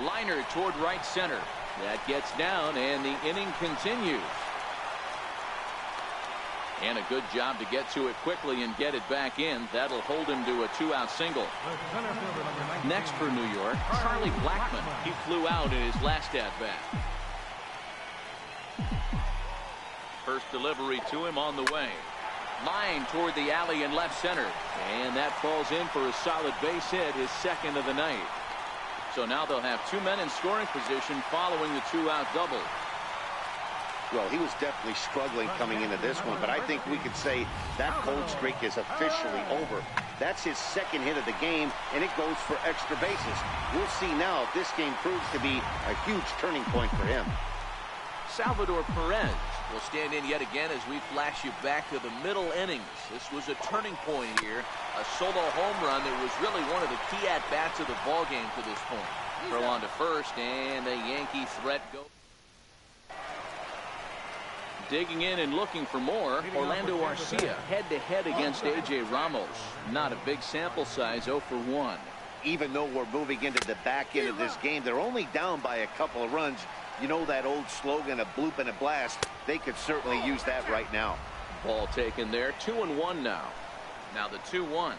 Liner toward right center. That gets down, and the inning continues. And a good job to get to it quickly and get it back in. That'll hold him to a 2-out single. Next for New York, Charlie Blackmon. He flew out in his last at-bat. First delivery to him on the way. Line toward the alley in left center. And that falls in for a solid base hit, his 2nd of the night. So now they'll have 2 men in scoring position following the 2-out double. Well, he was definitely struggling coming into this one, but I think we could say that cold streak is officially over. That's his 2nd hit of the game, and it goes for extra bases. We'll see now if this game proves to be a huge turning point for him. Salvador Perez will stand in yet again as we flash you back to the middle innings. This was a turning point here. A solo home run that was really one of the key at-bats of the ballgame to this point. Throw on to first, and a Yankee threat goes. Digging in and looking for more, Orlando Arcia head-to-head against A.J. Ramos. Not a big sample size, 0 for 1. Even though we're moving into the back end of this game, they're only down by a couple of runs. You know that old slogan, a bloop and a blast. They could certainly use that right now. Ball taken there, 2-1 now. Now the 2-1.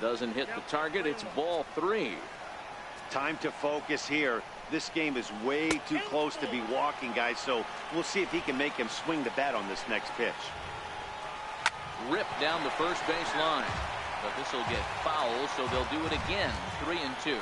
Doesn't hit the target, it's ball 3. Time to focus here. This game is way too close to be walking, guys, so we'll see if he can make him swing the bat on this next pitch. Ripped down the first base line. But this will get foul, so they'll do it again. 3-2.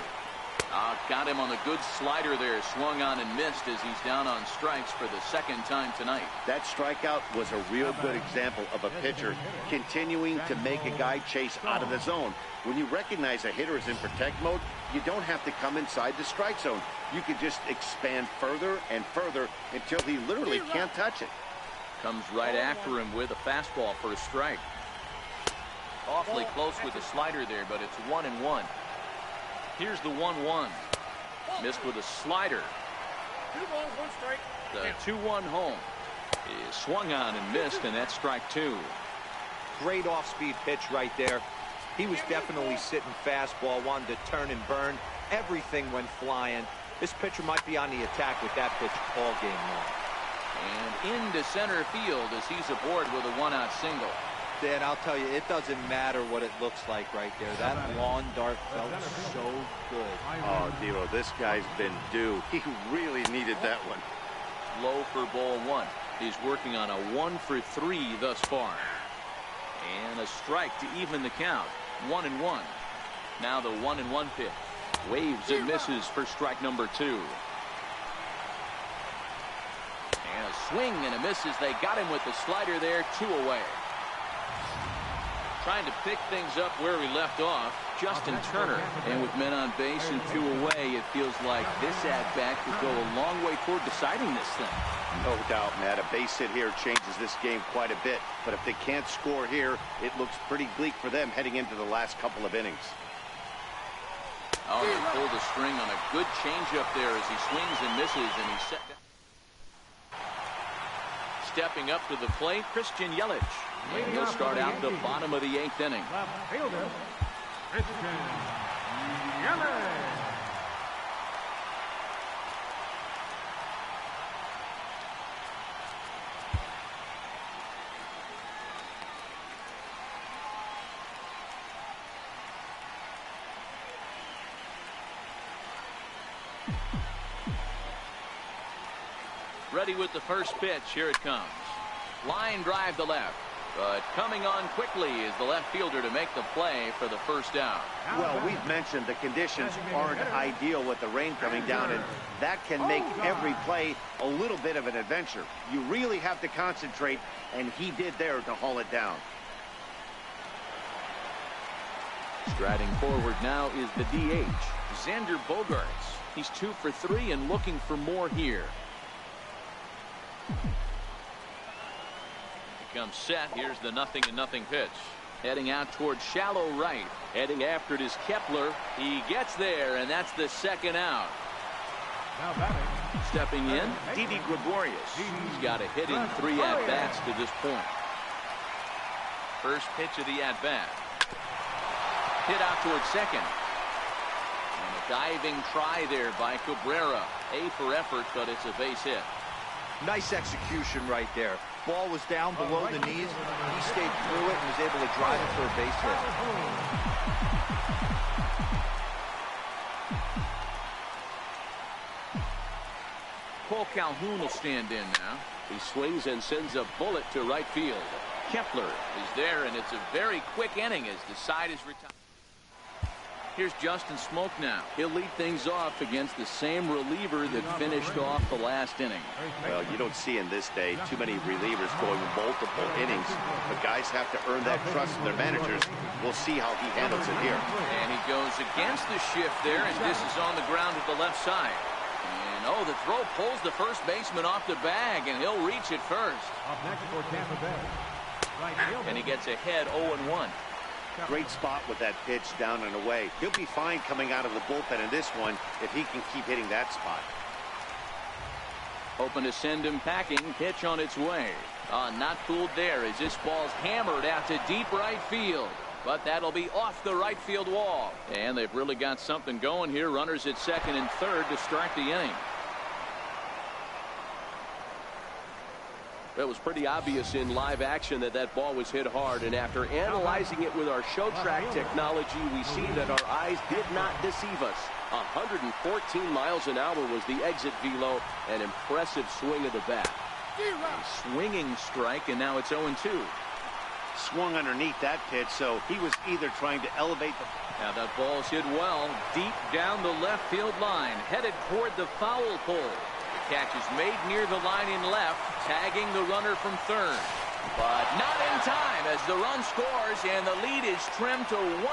Got him on the good slider there. Swung on and missed as he's down on strikes for the second time tonight. That strikeout was a real good example of a pitcher continuing to make a guy chase out of the zone. When you recognize a hitter is in protect mode, you don't have to come inside the strike zone. You can just expand further and further until he literally can't touch it. Comes right after him with a fastball for a strike. Awfully close with the slider there, but it's 1-1. Here's the 1-1. Missed with a slider. 2 balls, 1 strike. The 2-1 home is swung on and missed, and that's strike 2. Great off-speed pitch right there. He was definitely sitting fastball, wanted to turn and burn. Everything went flying. This pitcher might be on the attack with that pitch all game long. And into center field as he's aboard with a 1-out single. Dan, I'll tell you, it doesn't matter what it looks like right there. That lawn dart felt so good. Oh, Dero, this guy's been due. He really needed that one. Low for ball 1. He's working on a 1-for-3 thus far. And a strike to even the count. 1-1. Now the 1-1 pitch. Waves and misses for strike number 2. And a swing and a miss as they got him with the slider there. 2 away. Trying to pick things up where we left off, Justin Turner. And with men on base and 2 away, it feels like this at-bat could go a long way toward deciding this thing. No doubt, Matt. A base hit here changes this game quite a bit. But if they can't score here, it looks pretty bleak for them heading into the last couple of innings. Oh, they pulled a string on a good changeup there as he swings and misses, and he's set down. Stepping up to the plate, Christian Yelich. And he'll start out the bottom of the 8th inning. Left fielder, Christian Yelich. Ready with the first pitch. Here it comes. Line drive to left. But coming on quickly is the left fielder to make the play for the first out. Well, we've mentioned the conditions aren't ideal with the rain coming down, and that can make every play a little bit of an adventure. You really have to concentrate, and he did there to haul it down. Striding forward now is the DH, Xander Bogaerts. He's 2 for 3 and looking for more here. Comes set. Here's the 0-0 pitch. Heading out towards shallow right. Heading after it is Kepler. He gets there, and that's the second out. Now batting. Stepping in, Didi Gregorius. He's got a hit in 3 at-bats to this point. First pitch of the at-bat. Hit out towards second. And a diving try there by Cabrera. A for effort, but it's a base hit. Nice execution right there. Ball was down below the knees. He stayed through it and was able to drive it for a base hit. Cole Calhoun will stand in now. He swings and sends a bullet to right field. Kepler is there, and it's a very quick inning as the side is retired. Here's Justin Smoke now. He'll lead things off against the same reliever that finished off the last inning. Well, you don't see in this day too many relievers going multiple innings, but guys have to earn that trust from their managers. We'll see how he handles it here. And he goes against the shift there, and this is on the ground at the left side. And oh, the throw pulls the first baseman off the bag, and he'll reach it first. Up next for Tampa Bay. Right fielder. And he gets ahead 0-1. Great spot with that pitch down and away. He'll be fine coming out of the bullpen in this one if he can keep hitting that spot. Hoping to send him packing. Pitch on its way. Not fooled there as this ball's hammered out to deep right field. But that'll be off the right field wall. And they've really got something going here. Runners at second and third to start the inning. It was pretty obvious in live action that that ball was hit hard, and after analyzing it with our show track technology, we see that our eyes did not deceive us. 114 miles an hour was the exit velo, an impressive swing of the bat. A swinging strike, and now it's 0-2. swung underneath that pitch, so he was either trying to elevate the... Now that ball's hit well, deep down the left field line, headed toward the foul pole. The catch is made near the line in left, tagging the runner from third. But not in time as the run scores and the lead is trimmed to 1.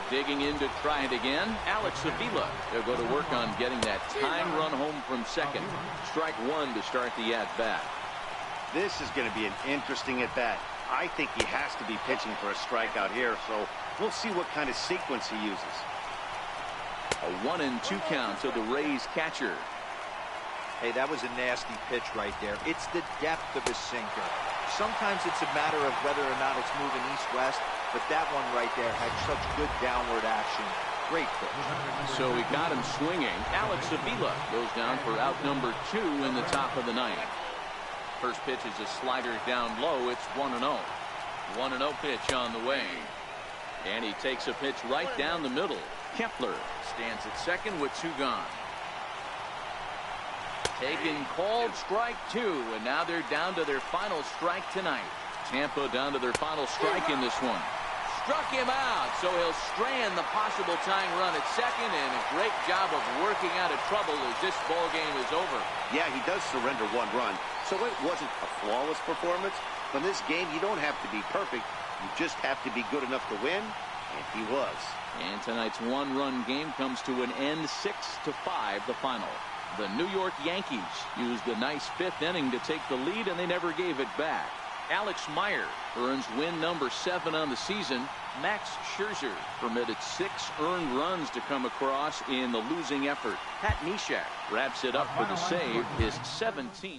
Digging in to try it again, Alex Avila. They'll go to work on getting that time run home from second. Strike 1 to start the at-bat. This is going to be an interesting at-bat. I think he has to be pitching for a strikeout here, so we'll see what kind of sequence he uses. A 1-2 count to the Rays catcher. Hey, that was a nasty pitch right there. It's the depth of his sinker. Sometimes it's a matter of whether or not it's moving east-west, but that one right there had such good downward action. Great pitch. So he got him swinging. Alex Avila goes down for out number 2 in the top of the 9th. First pitch is a slider down low. It's 1-0. 1-0 pitch on the way. And he takes a pitch right down the middle. Kepler stands at second with 2 gone. Taken, called, strike 2, and now they're down to their final strike tonight. Tampa down to their final strike in this one. Struck him out, so he'll strand the possible tying run at second, and a great job of working out of trouble as this ball game is over. Yeah, he does surrender 1 run, so it wasn't a flawless performance. From this game, you don't have to be perfect. You just have to be good enough to win, and he was. And tonight's 1-run game comes to an end, 6-5 the final. The New York Yankees used a nice 5th inning to take the lead, and they never gave it back. Alex Meyer earns win number 7 on the season. Max Scherzer permitted 6 earned runs to come across in the losing effort. Pat Neshek wraps it up for the save, his 17th.